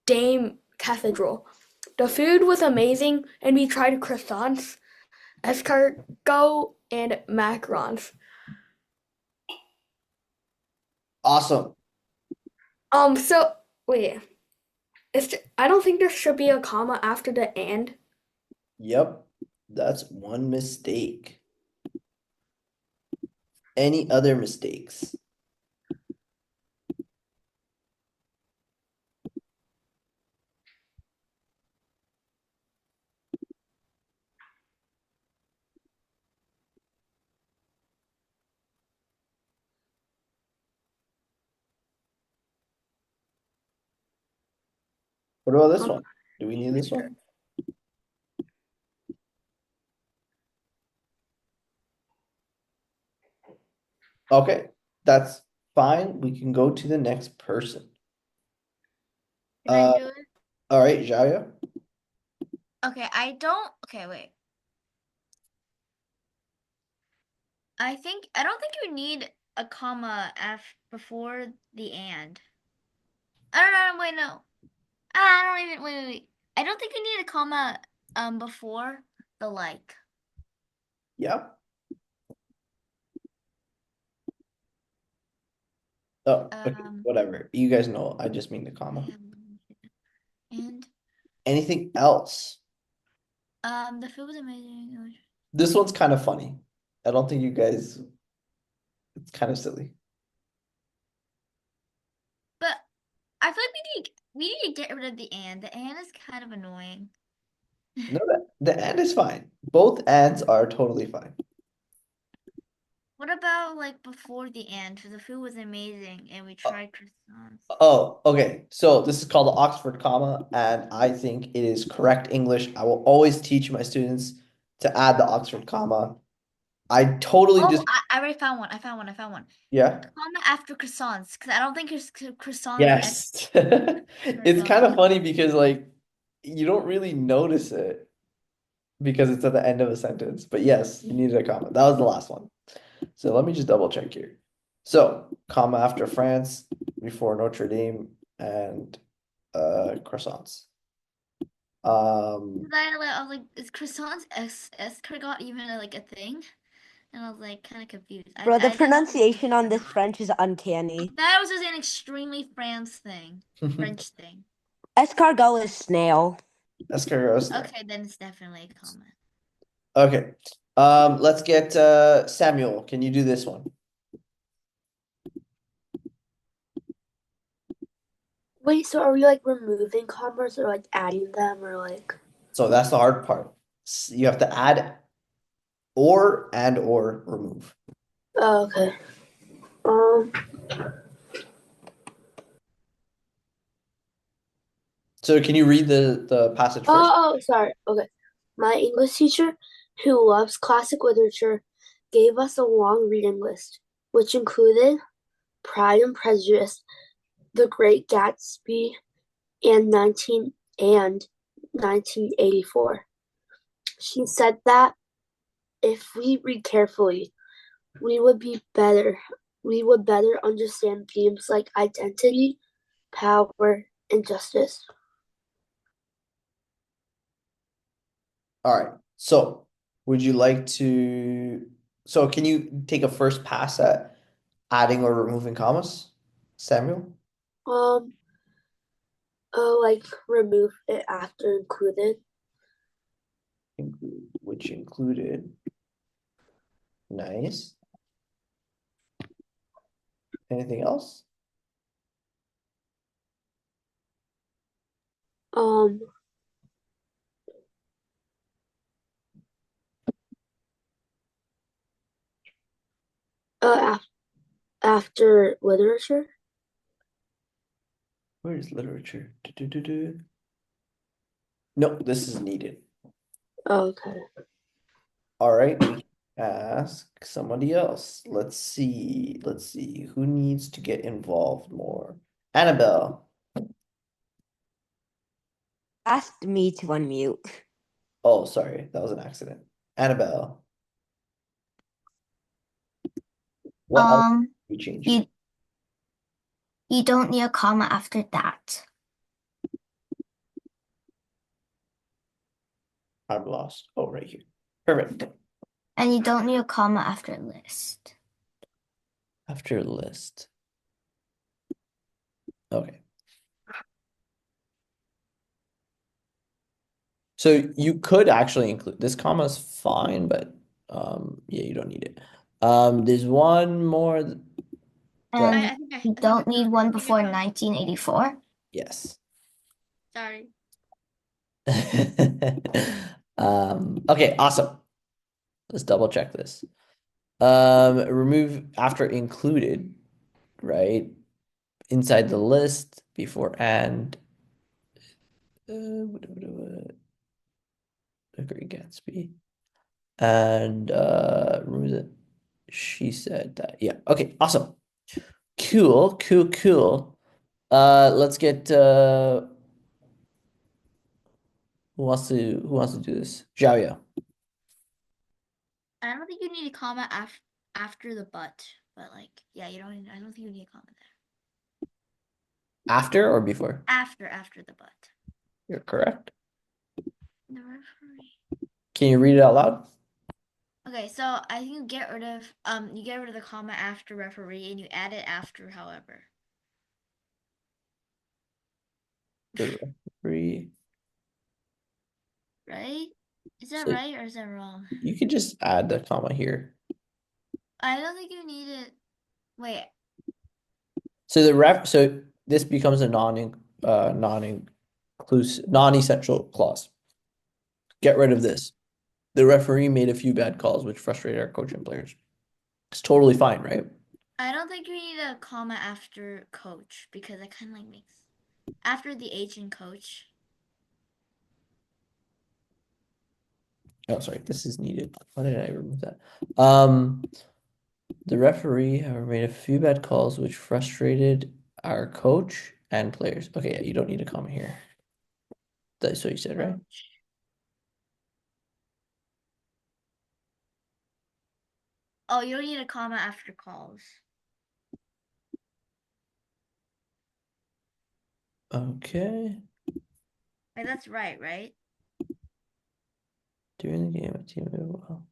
Dame Cathedral. The food was amazing, and we tried croissants, escargot, and macarons. Awesome. So wait, I don't think there should be a comma after the and. Yep, that's one mistake. Any other mistakes? What about this one? Do we need this one? Okay, that's fine. We can go to the next person. Can I do it? All right, Jaya. Okay, okay, wait. I don't think you need a comma before the and. I don't know, wait, no. I don't even, wait. I don't think you need a comma, before the like. Yep. Oh, okay, Um, whatever. You guys know, I just mean the comma. and Anything else? the food was amazing. This one's kind of funny. I don't think you guys, it's kind of silly. But I feel like we need to get rid of the and. The and is kind of annoying. No, the and is fine. Both ands are totally fine. What about like before the and? The food was amazing and we tried croissants. Oh, okay. So this is called the Oxford comma, and I think it is correct English. I will always teach my students to add the Oxford comma. I totally Oh, just I already found one. I found one. yeah. Comma after croissants, because I don't think there's croissants. Yes. It's kind of funny because like you don't really notice it because it's at the end of a sentence. But yes, you needed a comma. That was the last one. So let me just double check here. So, comma after France, before Notre Dame, and croissants. I was like, is croissants escargot even like a thing? And I was like kind of confused. Bro, the I pronunciation on this French is uncanny. That was just an extremely French thing. Escargot is snail. Escargot. Okay, then it's definitely a comma. Okay. Let's get Samuel. Can you do this one? Wait, so are we like removing commas or like adding them or like? So that's the hard part. You have to add or and or remove. Oh, okay. So can you read the passage first? Oh, sorry. Okay. My English teacher, who loves classic literature, gave us a long reading list, which included Pride and Prejudice, The Great Gatsby, and 1984. She said that if we read carefully, we would better understand themes like identity, power, and justice. All right. So would you like to, so can you take a first pass at adding or removing commas, Samuel? Like remove it after included. Which included. Nice. Anything else? After literature. Where is literature? No, this is needed. Okay. All right, we can ask somebody else. Let's see. Who needs to get involved more? Annabelle. Asked me to unmute. Oh, sorry, that was an accident. Annabelle. What else did we change? You don't need a comma after that. I'm lost. Oh, right here. Perfect. And you don't need a comma after list. After list. Okay. So you could actually include this comma is fine, but yeah, you don't need it. There's one more And you don't need one before 1984. yes. Sorry. Okay, awesome. Let's double check this. Remove after included, right? Inside the list before and The Great Gatsby. And remove it. She said that. Yeah. Okay, awesome. Cool. Let's get who wants to do this? Xiaoya. I don't think you need a comma after the but like yeah, I don't think you need a comma there. After or before? After the but. You're correct. The referee. Can you read it out loud? Okay, so I think you get rid of the comma after referee and you add it after however. The referee. Right? Is that So right or is that wrong? you could just add the comma here. I don't think you need it. Wait. So this becomes a non-inclusive, non-essential clause. Get rid of this. The referee made a few bad calls, which frustrated our coach and players. It's totally fine, right? I don't think you need a comma after coach because it kind of like makes after the H in coach. Oh, sorry, this is needed. Why did I remove that? The referee, however, made a few bad calls, which frustrated our coach and players. Okay, yeah, you don't need a comma here. That's what you said, right? Oh, you don't need a comma after calls. Okay. Wait, that's right? During the game, a team did well.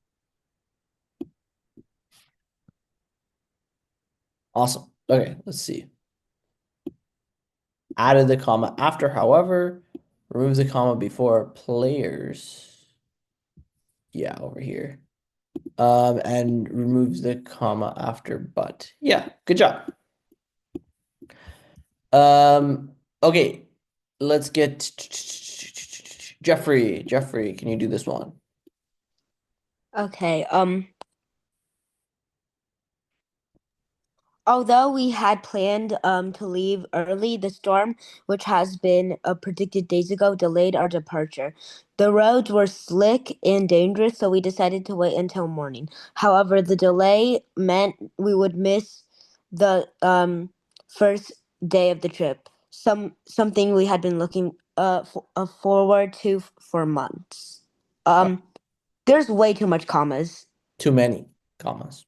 Awesome. Okay, let's see. Added the comma after, however, remove the comma before players. Yeah, over here. And removes the comma after but. Yeah, good job. Okay, let's get Jeffrey. Jeffrey, can you do this one? Okay. Although we had planned to leave early, the storm, which has been predicted days ago, delayed our departure. The roads were slick and dangerous, so we decided to wait until morning. However, the delay meant we would miss the first day of the trip. Something we had been looking forward to for months. There's way too much commas. Too many commas.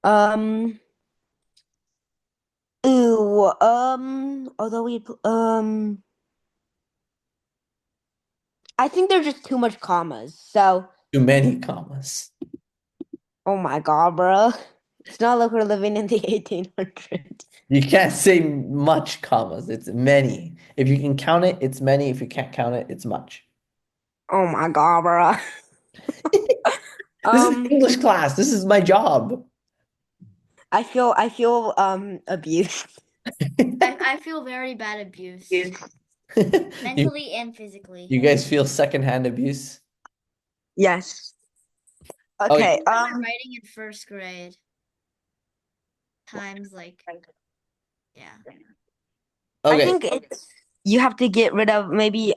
Um. Ooh, although I think there's just too much commas. So, Too many commas. oh my God, bro. It's not like we're living in the 1800s. You can't say much commas. It's many. If you can count it, it's many. If you can't count it, it's much. Oh my God, bro. This is English class. This is my job. I feel abused. I feel very bad abuse. Mentally and physically. You guys feel secondhand abuse? Yes. Okay. Okay, writing in first grade. Times like yeah. I Okay. think you have to get rid of maybe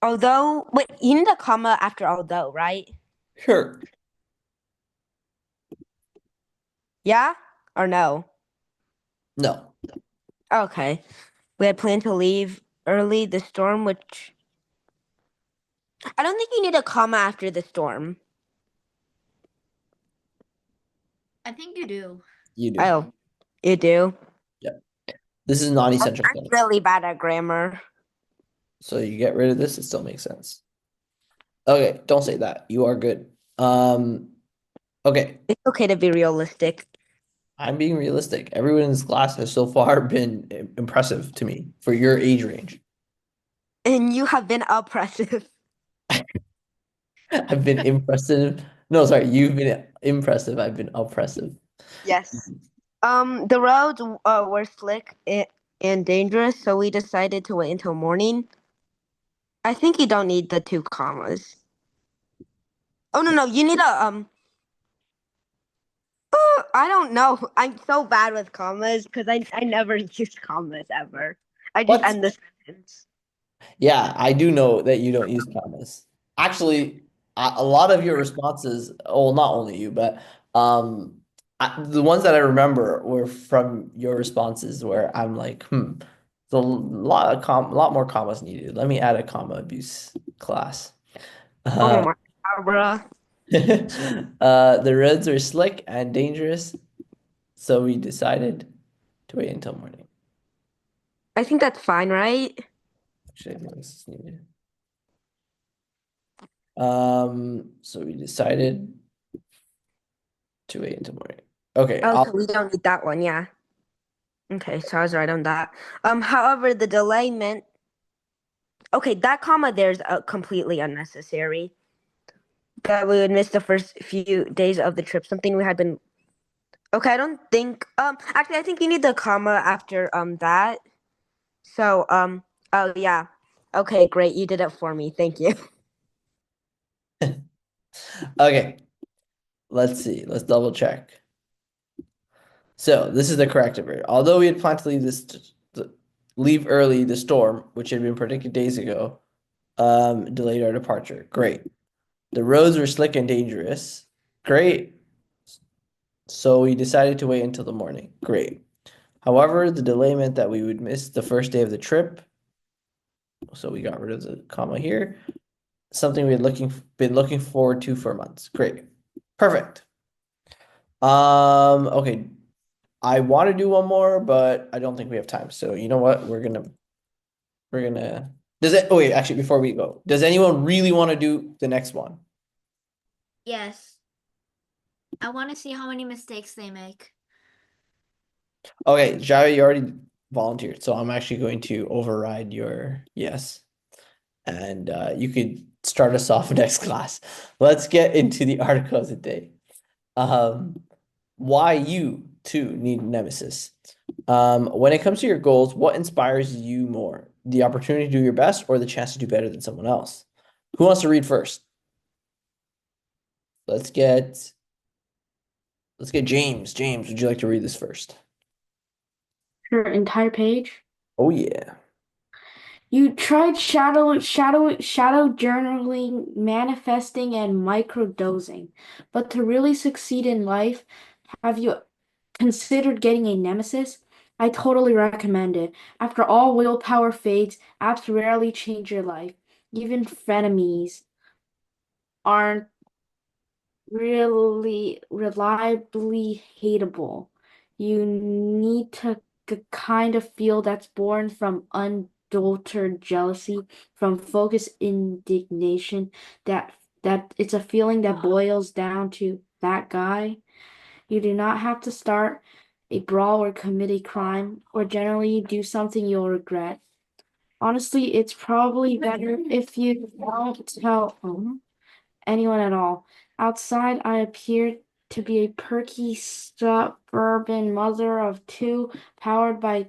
although wait, you need a comma after although, right? Sure. Yeah or no? No. Okay. We had planned to leave early the storm, which I don't think you need a comma after the storm. I think you do. You do. Oh, you do? Yep. This is non-essential I'm clause. really bad at grammar. So you get rid of this, it still makes sense. Okay, don't say that. You are good. Okay, It's okay to be realistic. I'm being realistic. Everyone in this class has so far been impressive to me for your age range. And you have been oppressive. I've been impressive. No, sorry, you've been impressive. I've been oppressive. Yes. The roads were slick and dangerous, so we decided to wait until morning. I think you don't need the two commas. Oh no, you need a I don't know. I'm so bad with commas because I never use commas ever. I just What? end the sentence. Yeah, I do know that you don't use commas. Actually, a lot of your responses, well, not only you, but the ones that I remember were from your responses where I'm like, there's a lot more commas needed. Let me add a comma abuse class. Oh my God, bruh. The roads are slick and dangerous, so we decided to wait until morning. I think that's fine, right? Actually, I think this is needed. So we decided to wait until morning. Okay, Oh, so we don't need that one, yeah. Okay, so I was right on that. However, the delay meant okay, that comma there's completely unnecessary. That we would miss the first few days of the trip. Something we had been. Okay, I don't think. Actually, I think you need the comma after that. So oh yeah. Okay, great. You did it for me. Thank you. Okay, let's see. Let's double check. So this is the corrected version. Although we had planned to leave early, the storm, which had been predicted days ago, delayed our departure. Great. The roads were slick and dangerous. Great. So we decided to wait until the morning. Great. However, the delay meant that we would miss the first day of the trip. So we got rid of the comma here. Something we had been looking forward to for months. Great. Perfect. Okay. I want to do one more, but I don't think we have time. So you know what? We're gonna oh wait, actually before we go, does anyone really want to do the next one? Yes. I want to see how many mistakes they make. Okay, Javi, you already volunteered, so I'm actually going to override your yes. And you could start us off next class. Let's get into the article of the day. Why you too need nemesis. When it comes to your goals, what inspires you more? The opportunity to do your best or the chance to do better than someone else? Who wants to read first? Let's get James. James, would you like to read this first? Sure, entire page. Oh yeah. You tried shadow journaling, manifesting, and microdosing. But to really succeed in life, have you considered getting a nemesis? I totally recommend it. After all willpower fades, apps rarely change your life. Even frenemies aren't really reliably hateable. You need to kind of feel that's born from unadulterated jealousy, from focused indignation, that it's a feeling that boils down to that guy. You do not have to start a brawl or commit a crime, or generally do something you'll regret. Honestly, it's probably better if you don't tell anyone at all. Outside, I appear to be a perky suburban mother of two, powered by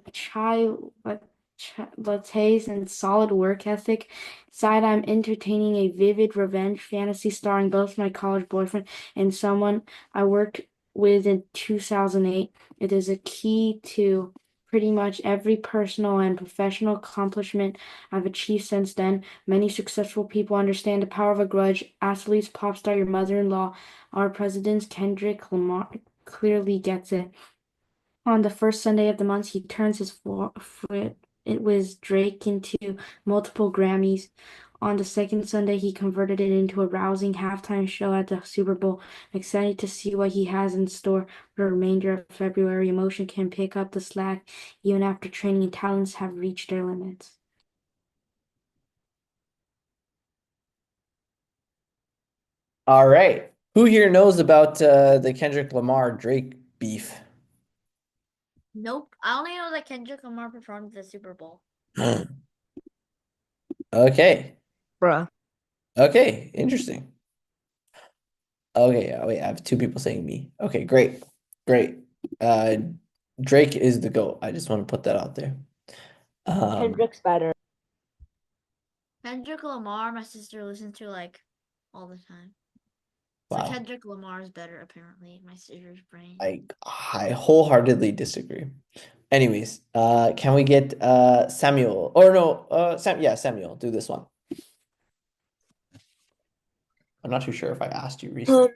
lattes and solid work ethic. Inside, I'm entertaining a vivid revenge fantasy starring both my college boyfriend and someone I worked with in 2008. It is a key to pretty much every personal and professional accomplishment I've achieved since then. Many successful people understand the power of a grudge. Athletes, pop star, your mother-in-law, our presidents, Kendrick Lamar clearly gets it. On the first Sunday of the month, he turns his foot. It was Drake into multiple Grammys. On the second Sunday, he converted it into a rousing halftime show at the Super Bowl. I'm excited to see what he has in store for the remainder of February. Emotion can pick up the slack even after training and talents have reached their limits. All right. Who here knows about the Kendrick Lamar Drake beef? Nope. I only know that Kendrick Lamar performed at the Super Bowl. Okay. Bruh. Okay, interesting. Okay, wait, I have two people saying me. Okay, great. Great. Drake is the GOAT. I just want to put that out there. Kendrick's better. Kendrick Lamar, my sister listens to like all the time. So Wow. Kendrick Lamar is better, apparently, in my sister's brain. I wholeheartedly disagree. Anyways, can we get Samuel? Or no, Samuel, do this one. I'm not too sure if I asked you recently.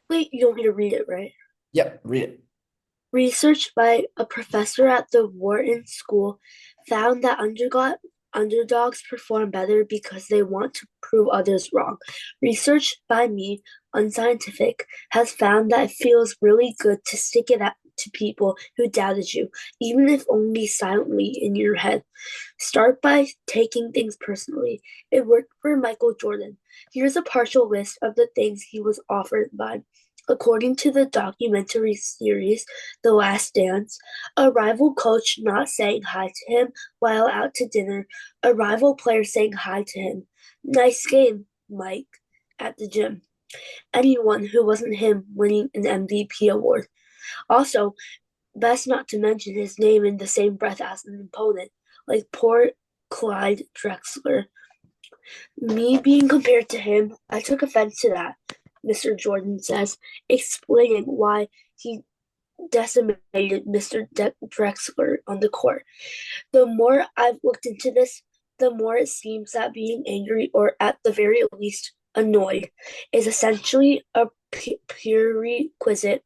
Wait, you want me to read it, right? Yep, read it. Research by a professor at the Wharton School found that underdogs perform better because they want to prove others wrong. Research by me, unscientific, has found that it feels really good to stick it to people who doubted you, even if only silently in your head. Start by taking things personally. It worked for Michael Jordan. Here's a partial list of the things he was offered by. According to the documentary series The Last Dance, a rival coach not saying hi to him while out to dinner, a rival player saying hi to him. Nice game, Mike, at the gym. Anyone who wasn't him winning an MVP award. Also, best not to mention his name in the same breath as an opponent, like poor Clyde Drexler. Me being compared to him, I took offense to that, Mr. Jordan says, explaining why he decimated Mr. Drexler on the court. The more I've looked into this, the more it seems that being angry, or at the very least annoyed, is essentially a prerequisite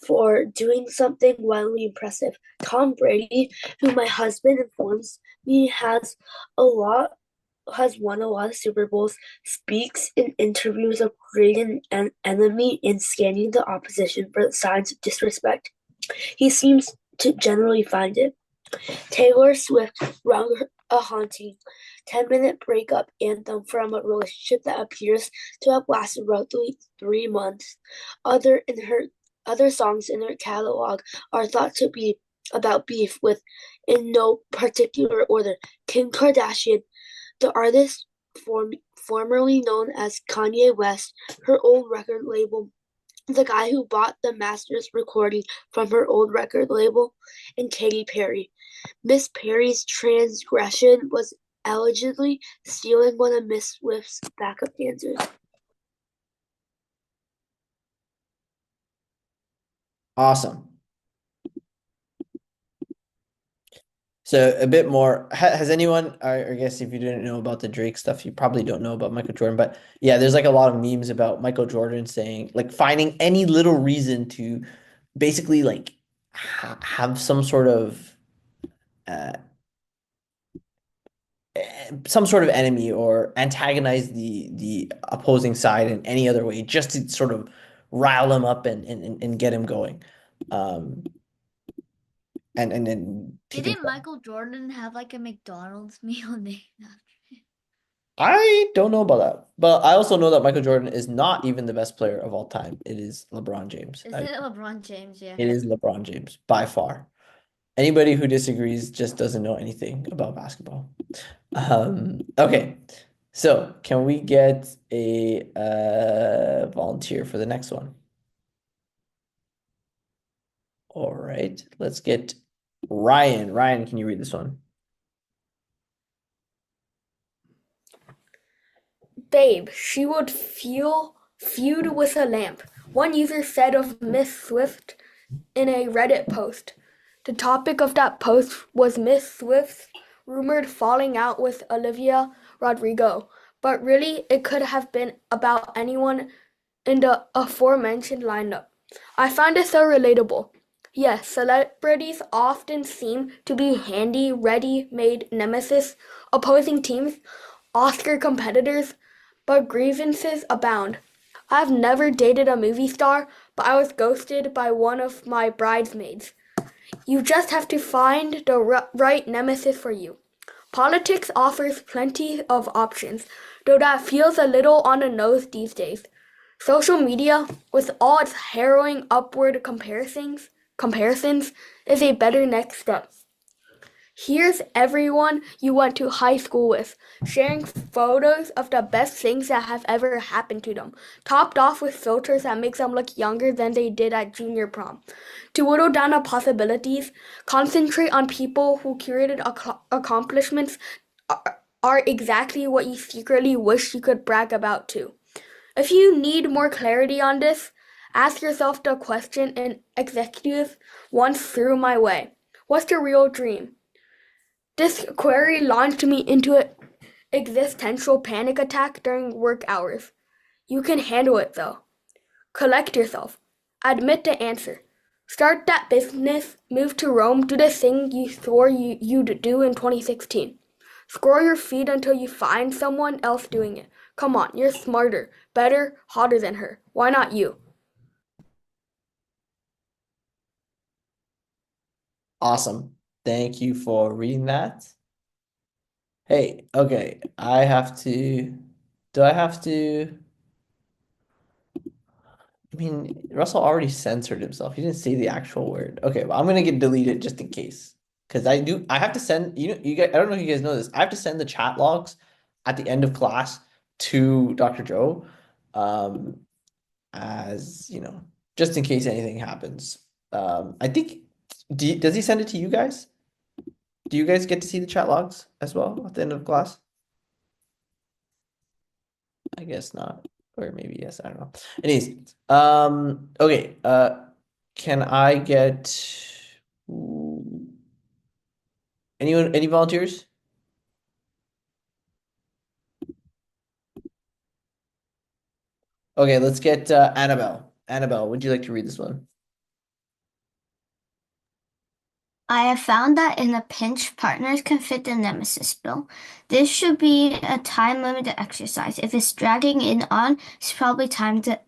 for doing something wildly impressive. Tom Brady, who my husband informs me has won a lot of Super Bowls, speaks in interviews of creating an enemy and scanning the opposition for signs of disrespect. He seems to generally find it. Taylor Swift wrote a haunting 10-minute breakup anthem from a relationship that appears to have lasted roughly 3 months. Other songs in her catalog are thought to be about beef with, in no particular order, Kim Kardashian, the artist formerly known as Kanye West, her old record label, the guy who bought the master's recording from her old record label, and Katy Perry. Miss Perry's transgression was allegedly stealing one of Miss Swift's backup dancers. Awesome. So a bit more, has anyone, I guess if you didn't know about the Drake stuff, you probably don't know about Michael Jordan, but yeah, there's like a lot of memes about Michael Jordan saying, like finding any little reason to basically like have some sort of enemy or antagonize the opposing side in any other way, just to sort of rile him up and get him going. And then Didn't Michael Jordan have like a McDonald's meal named after him? I don't know about that, but I also know that Michael Jordan is not even the best player of all time. It is LeBron James. Isn't it LeBron James? Yeah. It is LeBron James by far. Anybody who disagrees just doesn't know anything about basketball. Okay, so can we get a volunteer for the next one? All right, let's get Ryan. Ryan, can you read this one? Babe, she would feud with a lamp. One user said of Miss Swift in a Reddit post. The topic of that post was Miss Swift's rumored falling out with Olivia Rodrigo, but really it could have been about anyone in the aforementioned lineup. I find it so relatable. Yes, celebrities often seem to be handy, ready-made nemesis, opposing teams, Oscar competitors, but grievances abound. I've never dated a movie star, but I was ghosted by one of my bridesmaids. You just have to find the right nemesis for you. Politics offers plenty of options, though that feels a little on the nose these days. Social media, with all its harrowing upward comparisons, is a better next step. Here's everyone you went to high school with, sharing photos of the best things that have ever happened to them, topped off with filters that make them look younger than they did at junior prom. To whittle down the possibilities, concentrate on people who curated accomplishments are exactly what you secretly wish you could brag about too. If you need more clarity on this, ask yourself the question an executive once threw my way. What's the real dream? This query launched me into an existential panic attack during work hours. You can handle it though. Collect yourself. Admit the answer. Start that business, move to Rome, do the thing you swore you'd do in 2016. Scroll your feed until you find someone else doing it. Come on, you're smarter, better, hotter than her. Why not you? Awesome. Thank you for reading that. Hey, okay. I have to. Do I have to? I mean, Russell already censored himself. He didn't say the actual word. Okay, well, I'm gonna get deleted just in case. Because I have to send you guys, I don't know if you guys know this. I have to send the chat logs at the end of class to Dr. Joe. As just in case anything happens. I think does he send it to you guys? Do you guys get to see the chat logs as well at the end of class? I guess not. Or maybe yes, I don't know. Anyways, okay. Can I get anyone, any volunteers? Okay, let's get Annabelle. Annabelle, would you like to read this one? I have found that in a pinch, partners can fit the nemesis bill. This should be a time-limited exercise. If it's dragging on, it's probably time to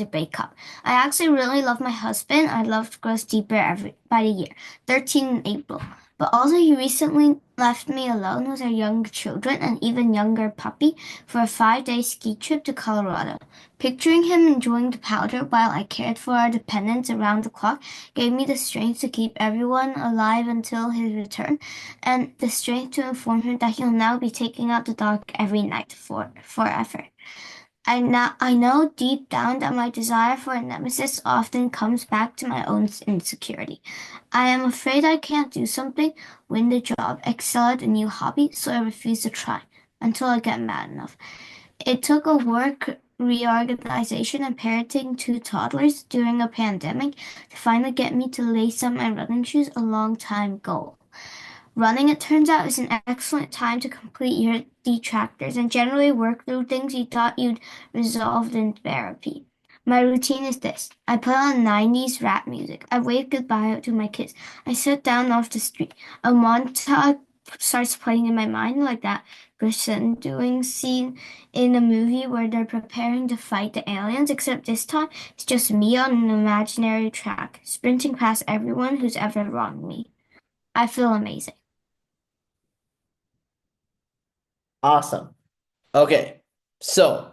break up. I actually really love my husband. Our love grows deeper by the year. 13 in April. But also he recently left me alone with our young children and even younger puppy for a 5-day ski trip to Colorado. Picturing him enjoying the powder while I cared for our dependents around the clock gave me the strength to keep everyone alive until his return, and the strength to inform him that he'll now be taking out the dog every night forever. I know deep down that my desire for a nemesis often comes back to my own insecurity. I am afraid I can't do something, win the job, excel at a new hobby, so I refuse to try until I get mad enough. It took a work reorganization and parenting 2 toddlers during a pandemic to finally get me to lace up my running shoes a long time ago. Running, it turns out, is an excellent time to complete your detractors and generally work through things you thought you'd resolved in therapy. My routine is this. I put on 90s rap music. I wave goodbye to my kids. I sit down off the street. A montage starts playing in my mind like that person doing scene in a movie where they're preparing to fight the aliens, except this time it's just me on an imaginary track, sprinting past everyone who's ever wronged me. I feel amazing. Awesome. Okay, so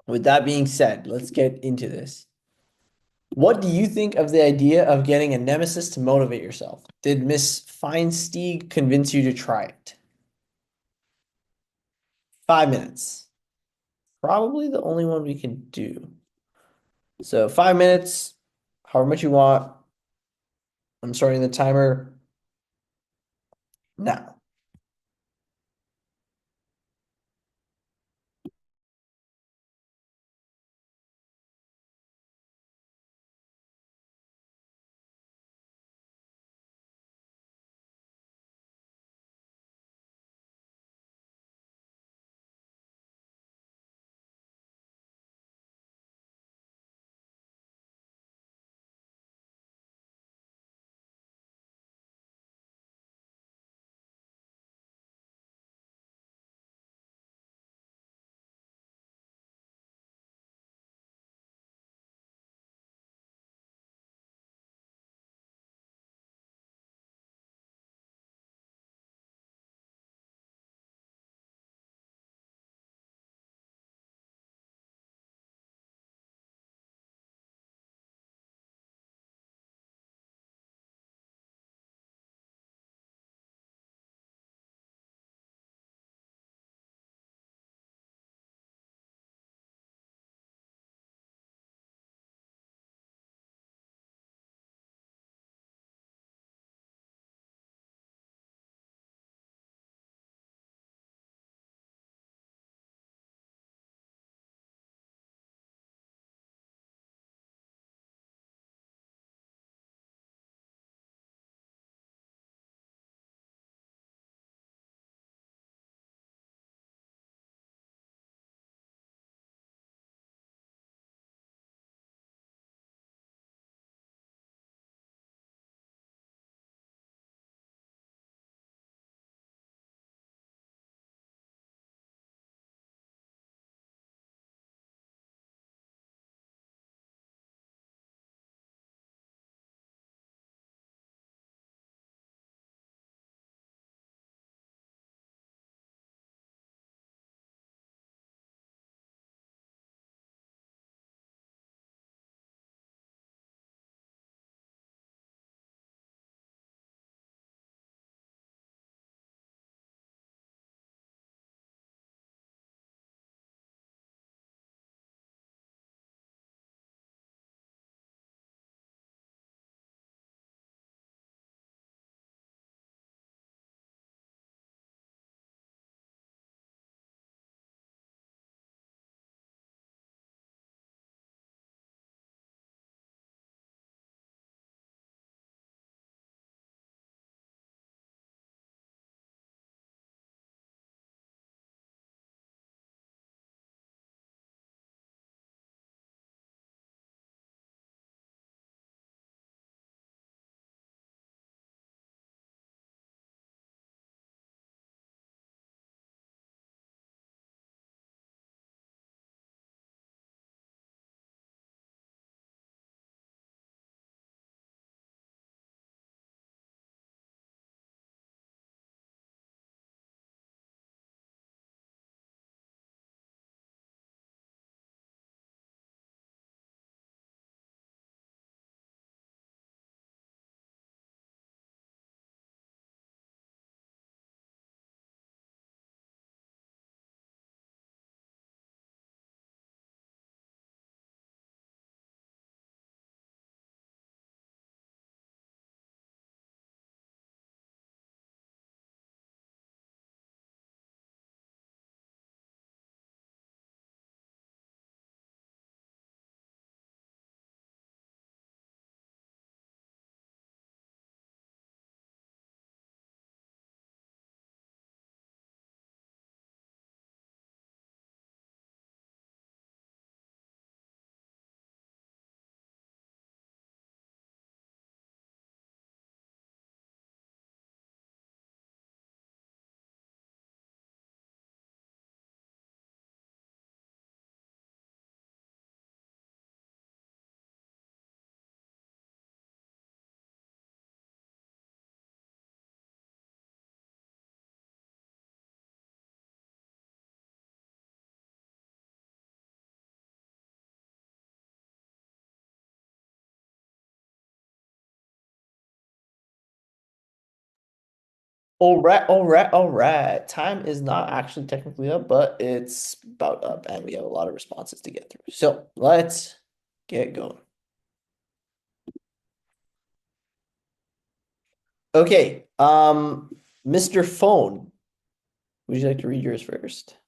with that being said, let's get into this. What do you think of the idea of getting a nemesis to motivate yourself? Did Miss Feinstein convince you to try it? 5 minutes. Probably the only one we can do. So 5 minutes, however much you want. I'm starting the timer now. All right. Time is not actually technically up, but it's about up, and we have a lot of responses to get through. So let's get going. Okay. Mr. Phone, would you like to read yours first?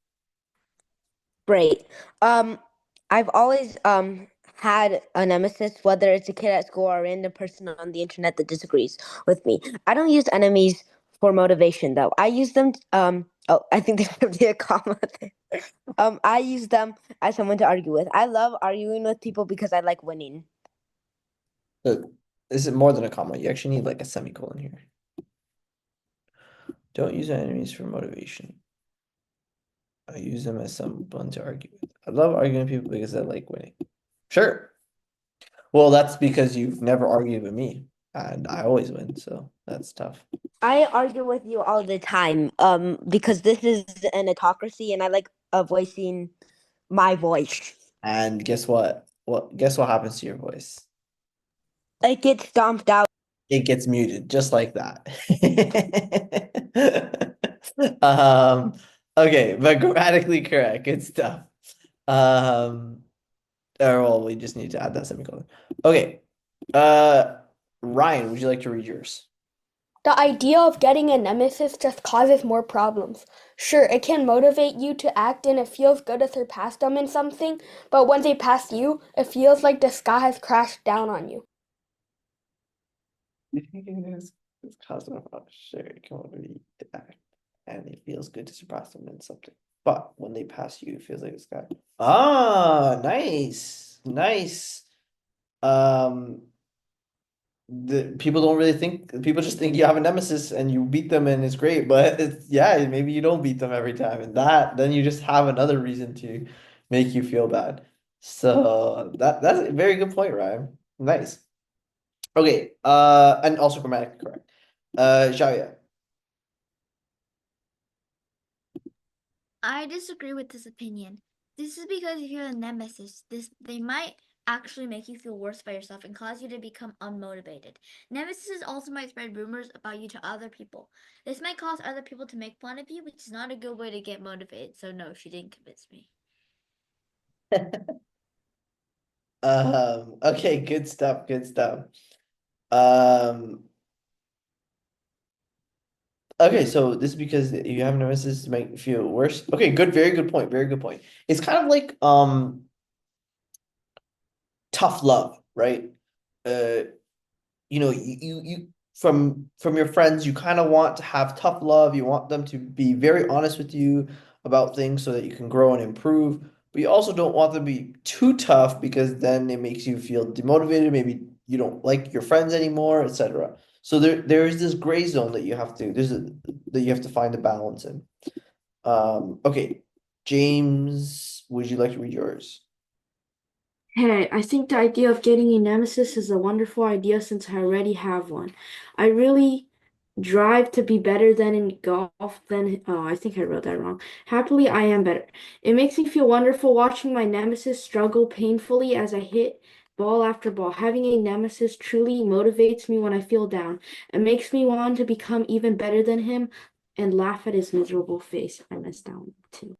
Great. I've always had a nemesis, whether it's a kid at school or a random person on the internet that disagrees with me. I don't use enemies for motivation though. I use them oh, I think there should be a comma there. I use them as someone to argue with. I love arguing with people because I like winning. Is it more than a comma? You actually need like a semicolon here. Don't use enemies for motivation. I use them as someone to argue with. I love arguing with people because I like winning. Sure. Well, that's because you've never argued with me, and I always win, so that's tough. I argue with you all the time because this is an autocracy and I like voicing my voice. And guess what? Guess what happens to your voice? It gets stomped out. It gets muted, just like that. Okay, but grammatically correct. Good stuff. Or well, we just need to add that semicolon. Okay. Ryan, would you like to read yours? The idea of getting a nemesis just causes more problems. Sure, it can motivate you to act and it feels good to surpass them in something, but when they pass you, it feels like the sky has crashed down on you. It's caused enough sure it can motivate you to act, and it feels good to surpass them in something. But when they pass you, it feels like the sky. Ah, nice, nice. The people don't really think, people just think you have a nemesis and you beat them and it's great, but it's, yeah, maybe you don't beat them every time, and then you just have another reason to make you feel bad. So that's a very good point, Ryan. Nice. Okay, and also grammatically correct. Xiaoya. I disagree with this opinion. This is because if you're a nemesis, they might actually make you feel worse by yourself and cause you to become unmotivated. Nemesis also might spread rumors about you to other people. This might cause other people to make fun of you, which is not a good way to get motivated. So no, she didn't convince me. Okay, good stuff, good stuff. Okay, so this is because you have nemesis to make you feel worse. Okay, good, very good point, very good point. It's kind of like tough love, right? You know, you from your friends, you kind of want to have tough love. You want them to be very honest with you about things so that you can grow and improve. But you also don't want them to be too tough because then it makes you feel demotivated. Maybe you don't like your friends anymore, etc. So there is this gray zone that you have to that you have to find a balance in. Okay, James, would you like to read yours? Hey, I think the idea of getting a nemesis is a wonderful idea since I already have one. I really drive to be better than in golf than oh, I think I wrote that wrong. Happily, I am better. It makes me feel wonderful watching my nemesis struggle painfully as I hit ball after ball. Having a nemesis truly motivates me when I feel down. It makes me want to become even better than him and laugh at his miserable face. I messed down too.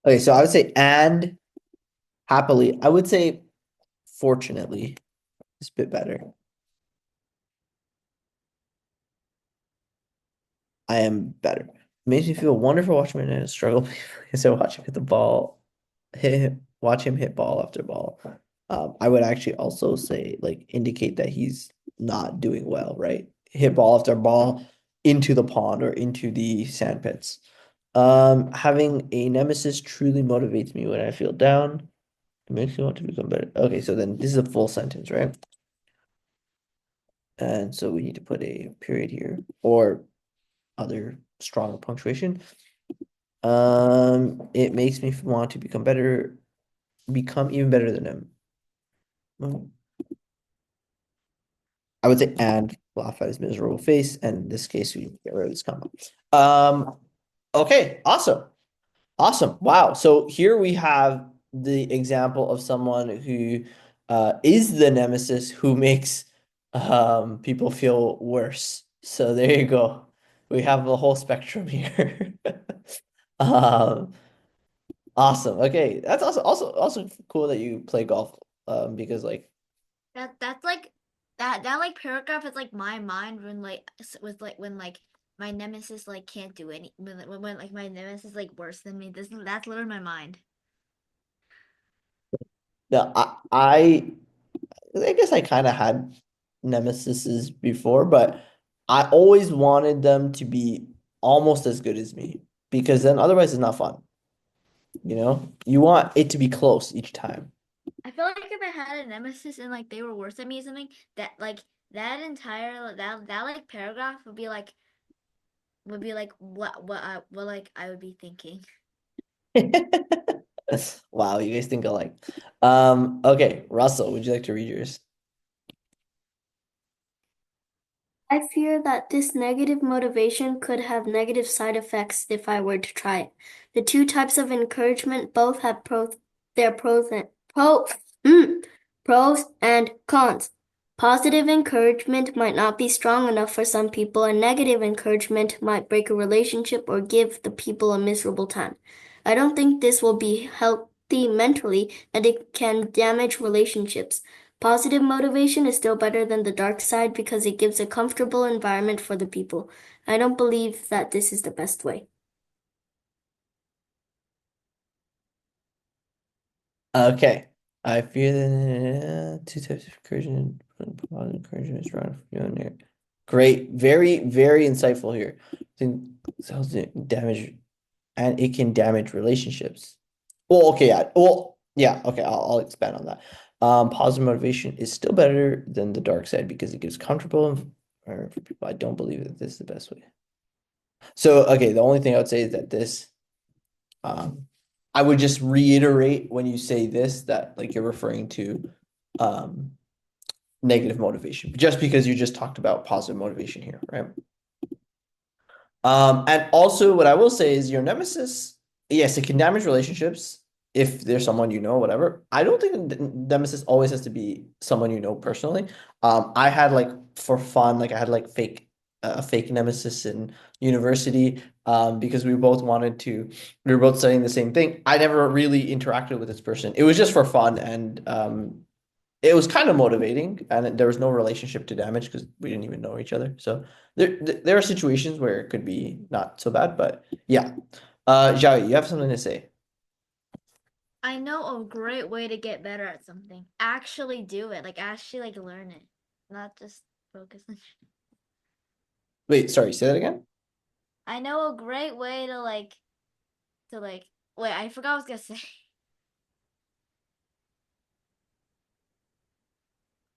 Okay, so I would say and happily. I would say fortunately is a bit better. I am better. It makes me feel wonderful watching my dad struggle because I watch him hit the ball, watch him hit ball after ball. I would actually also say like indicate that he's not doing well, right? Hit ball after ball into the pond or into the sand pits. Having a nemesis truly motivates me when I feel down. It makes me want to become better. Okay, so then this is a full sentence, right? And so we need to put a period here or other stronger punctuation. It makes me want to become even better than him. I would say and laugh at his miserable face, and in this case we get rid of this comma. Okay, awesome. Awesome. Wow. So here we have the example of someone who is the nemesis who makes people feel worse So there you go. We have a whole spectrum here. Um, awesome. Okay, that's also cool that you play golf. Because like That's like that like paragraph is like my mind when like with like when like my nemesis like can't do any when like my nemesis is like worse than me. That's literally my mind. yeah, I guess I kind of had nemesises before, but I always wanted them to be almost as good as me because then otherwise it's not fun. You know, you want it to be close each time. I feel like if I had a nemesis and like they were worse than me or something, that like that entire that like paragraph would be like what like I would be thinking. Wow, you guys think alike. Okay, Russell, would you like to read yours? I fear that this negative motivation could have negative side effects if I were to try it. The two types of encouragement both have their pros and cons. Positive encouragement might not be strong enough for some people, and negative encouragement might break a relationship or give the people a miserable time. I don't think this will be healthy mentally, and it can damage relationships. Positive motivation is still better than the dark side because it gives a comfortable environment for the people. I don't believe that this is the best way. Okay. I fear that two types of encouragement, positive encouragement is wrong for you in there. Great. Very, very insightful here. I think cells damage and it can damage relationships. Well, okay, yeah. Well, yeah, okay, I'll expand on that. Positive motivation is still better than the dark side because it gives comfortable environment for people. I don't believe that this is the best way. So, okay, the only thing I would say is that this, I would just reiterate when you say this that like you're referring to negative motivation, just because you just talked about positive motivation here, right? And also what I will say is your nemesis, yes, it can damage relationships if there's someone you know, whatever. I don't think the nemesis always has to be someone you know personally. I had like for fun, like I had like a fake nemesis in university, because we were both studying the same thing. I never really interacted with this person. It was just for fun, and it was kind of motivating, and there was no relationship to damage because we didn't even know each other. So there are situations where it could be not so bad, but yeah. Xiao, you have something to say? I know a great way to get better at something. Actually do it. Like actually like learn it. Not just focus on Wait, sorry, say that again? I know a great way to like wait, I forgot what I was gonna say.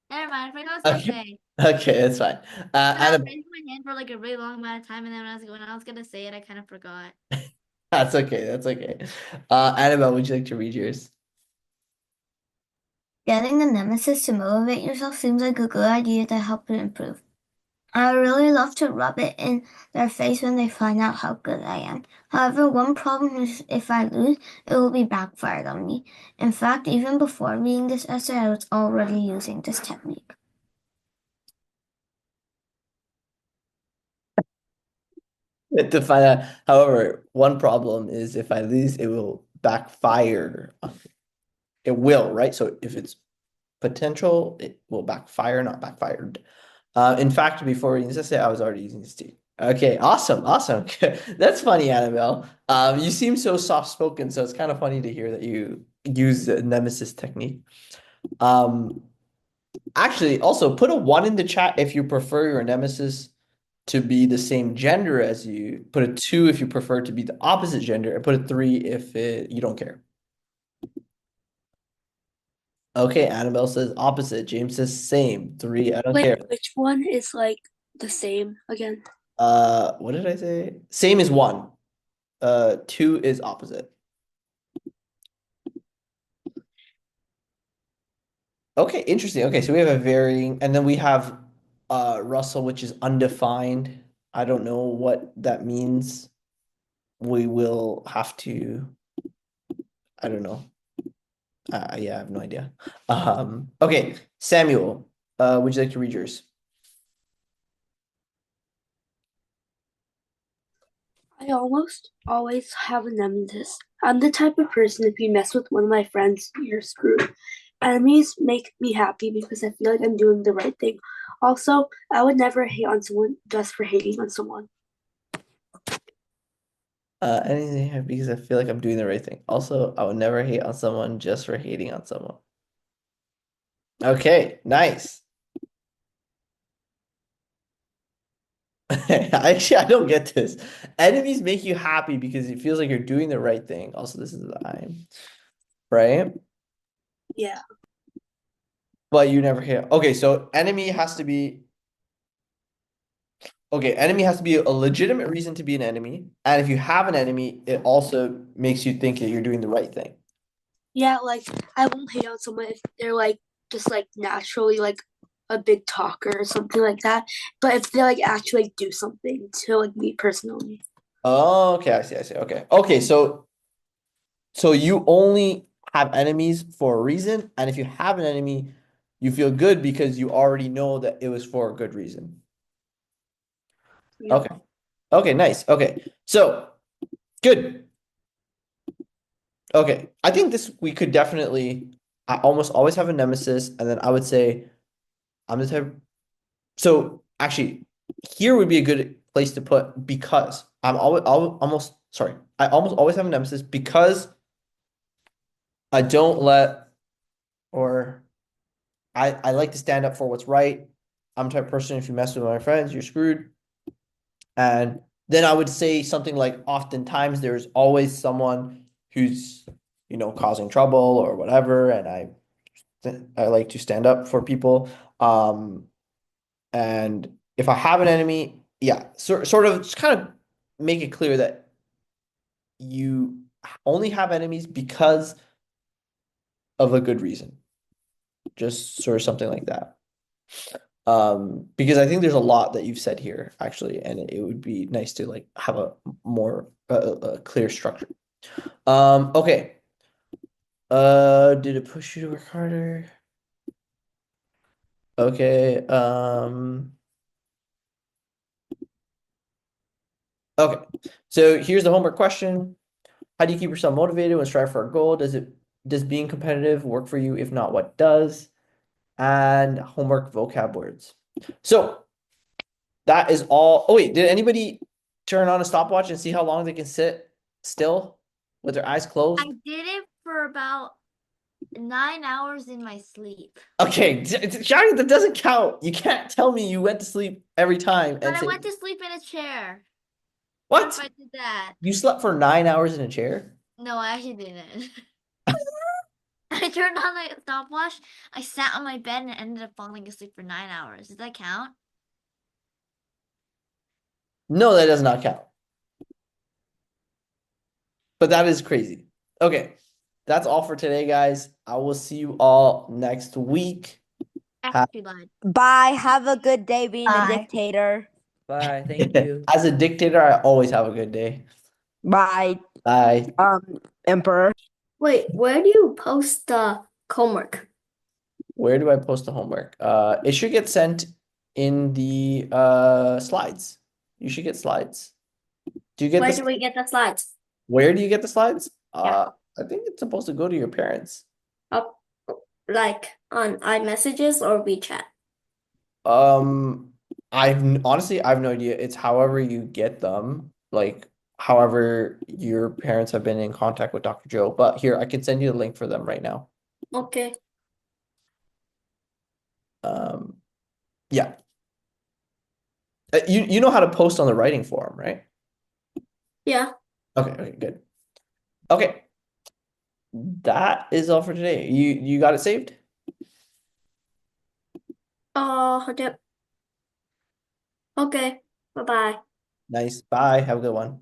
Never mind, I forgot what I was gonna Okay, say. okay, that's fine. But I was Annabelle, raising my hand for like a really long amount of time, and then when I was gonna say it, I kind of forgot. that's okay, that's okay. Annabelle, would you like to read yours? Getting a nemesis to motivate yourself seems like a good idea to help it improve. I really love to rub it in their face when they find out how good I am. However, one problem is if I lose, it will be backfired on me. In fact, even before reading this essay, I was already using this technique. To find out, however, one problem is if I lose, it will backfire. It will, right? So if it's potential, it will backfire, not backfired. In fact, before reading this essay, I was already using this tea. Okay, awesome, awesome. That's funny, Annabelle. You seem so soft-spoken, so it's kind of funny to hear that you use the nemesis technique. Um, Actually, also put a 1 in the chat if you prefer your nemesis to be the same gender as you. Put a 2 if you prefer to be the opposite gender, and put a 3 if you don't care. Okay, Annabelle says opposite. James says same. 3, I don't Wait, care. which one is like the same again? What did I say? Same is 1. 2 is opposite. Okay, interesting. Okay, so we have a varying, and then we have Russell, which is undefined. I don't know what that means. We will have to, I don't know. Yeah, I have no idea. Okay, Samuel, would you like to read yours? I almost always have a nemesis. I'm the type of person, if you mess with one of my friends, you're screwed. Enemies make me happy because I feel like I'm doing the right thing. Also, I would never hate on someone just for hating on someone. Anything because I feel like I'm doing the right thing. Also, I would never hate on someone just for hating on someone. Okay, nice. Actually, I don't get this. Enemies make you happy because it feels like you're doing the right thing. Also, this is I'm, right? Yeah. But you never hit. Okay, so enemy has to be. Okay, enemy has to be a legitimate reason to be an enemy. And if you have an enemy, it also makes you think that you're doing the right thing. Yeah, like I won't hate on someone if they're like just like naturally like a big talker or something like that. But if they like actually do something to like me personally. Oh, okay, I see, I see. Okay. Okay, so you only have enemies for a reason, and if you have an enemy, you feel good because you already know that it was for a good reason. Yeah. Okay. Okay, nice. Okay. So, good. Okay. I think this we could definitely I almost always have a nemesis, and then I would say I'm the type. So actually, here would be a good place to put because I'm almost sorry. I almost always have a nemesis because I don't let or I like to stand up for what's right. I'm the type of person, if you mess with my friends, you're screwed. And then I would say something like oftentimes there's always someone who's, causing trouble or whatever, and I like to stand up for people. And if I have an enemy, yeah, sort of just kind of make it clear that you only have enemies because of a good reason. Just sort of something like that. Because I think there's a lot that you've said here actually, and it would be nice to like have a more a clear structure. Okay. Did it push you to work harder? Okay. Okay. So here's the homework question. How do you keep yourself motivated and strive for a goal? Does being competitive work for you? If not, what does? And homework vocab words. So that is all. Oh wait, did anybody turn on a stopwatch and see how long they can sit still with their eyes closed? I did it for about 9 hours in my sleep. Okay, Shaggy, that doesn't count. You can't tell me you went to sleep every time But and I say, went to sleep in a chair. what? If I did that. You slept for 9 hours in a chair? No, I actually didn't. I turned on the stopwatch. I sat on my bed and ended up falling asleep for 9 hours. Does that count? No, that does not count. But that is crazy. Okay, that's all for today, guys. I will see you all next week. Actually lied. Bye. Have a good day being a Bye. dictator. Bye. Thank you. As a dictator, I always have a good day. Bye. Bye. Emperor. Wait, where do you post the homework? Where do I post the homework? It should get sent in the slides. You should get slides. Do you get Where the do we get the slides? Where do you get the slides? Yeah. I think it's supposed to go to your parents. Up, like on iMessages or WeChat? Honestly, I have no idea. It's however you get them, like however your parents have been in contact with Dr. Joe. But here, I can send you the link for them right now. Okay. Yeah. You know how to post on the writing forum, right? Yeah. Okay, good. Okay. That is all for today. You got it saved? Yep. Okay. Bye-bye. Nice. Bye. Have a good one.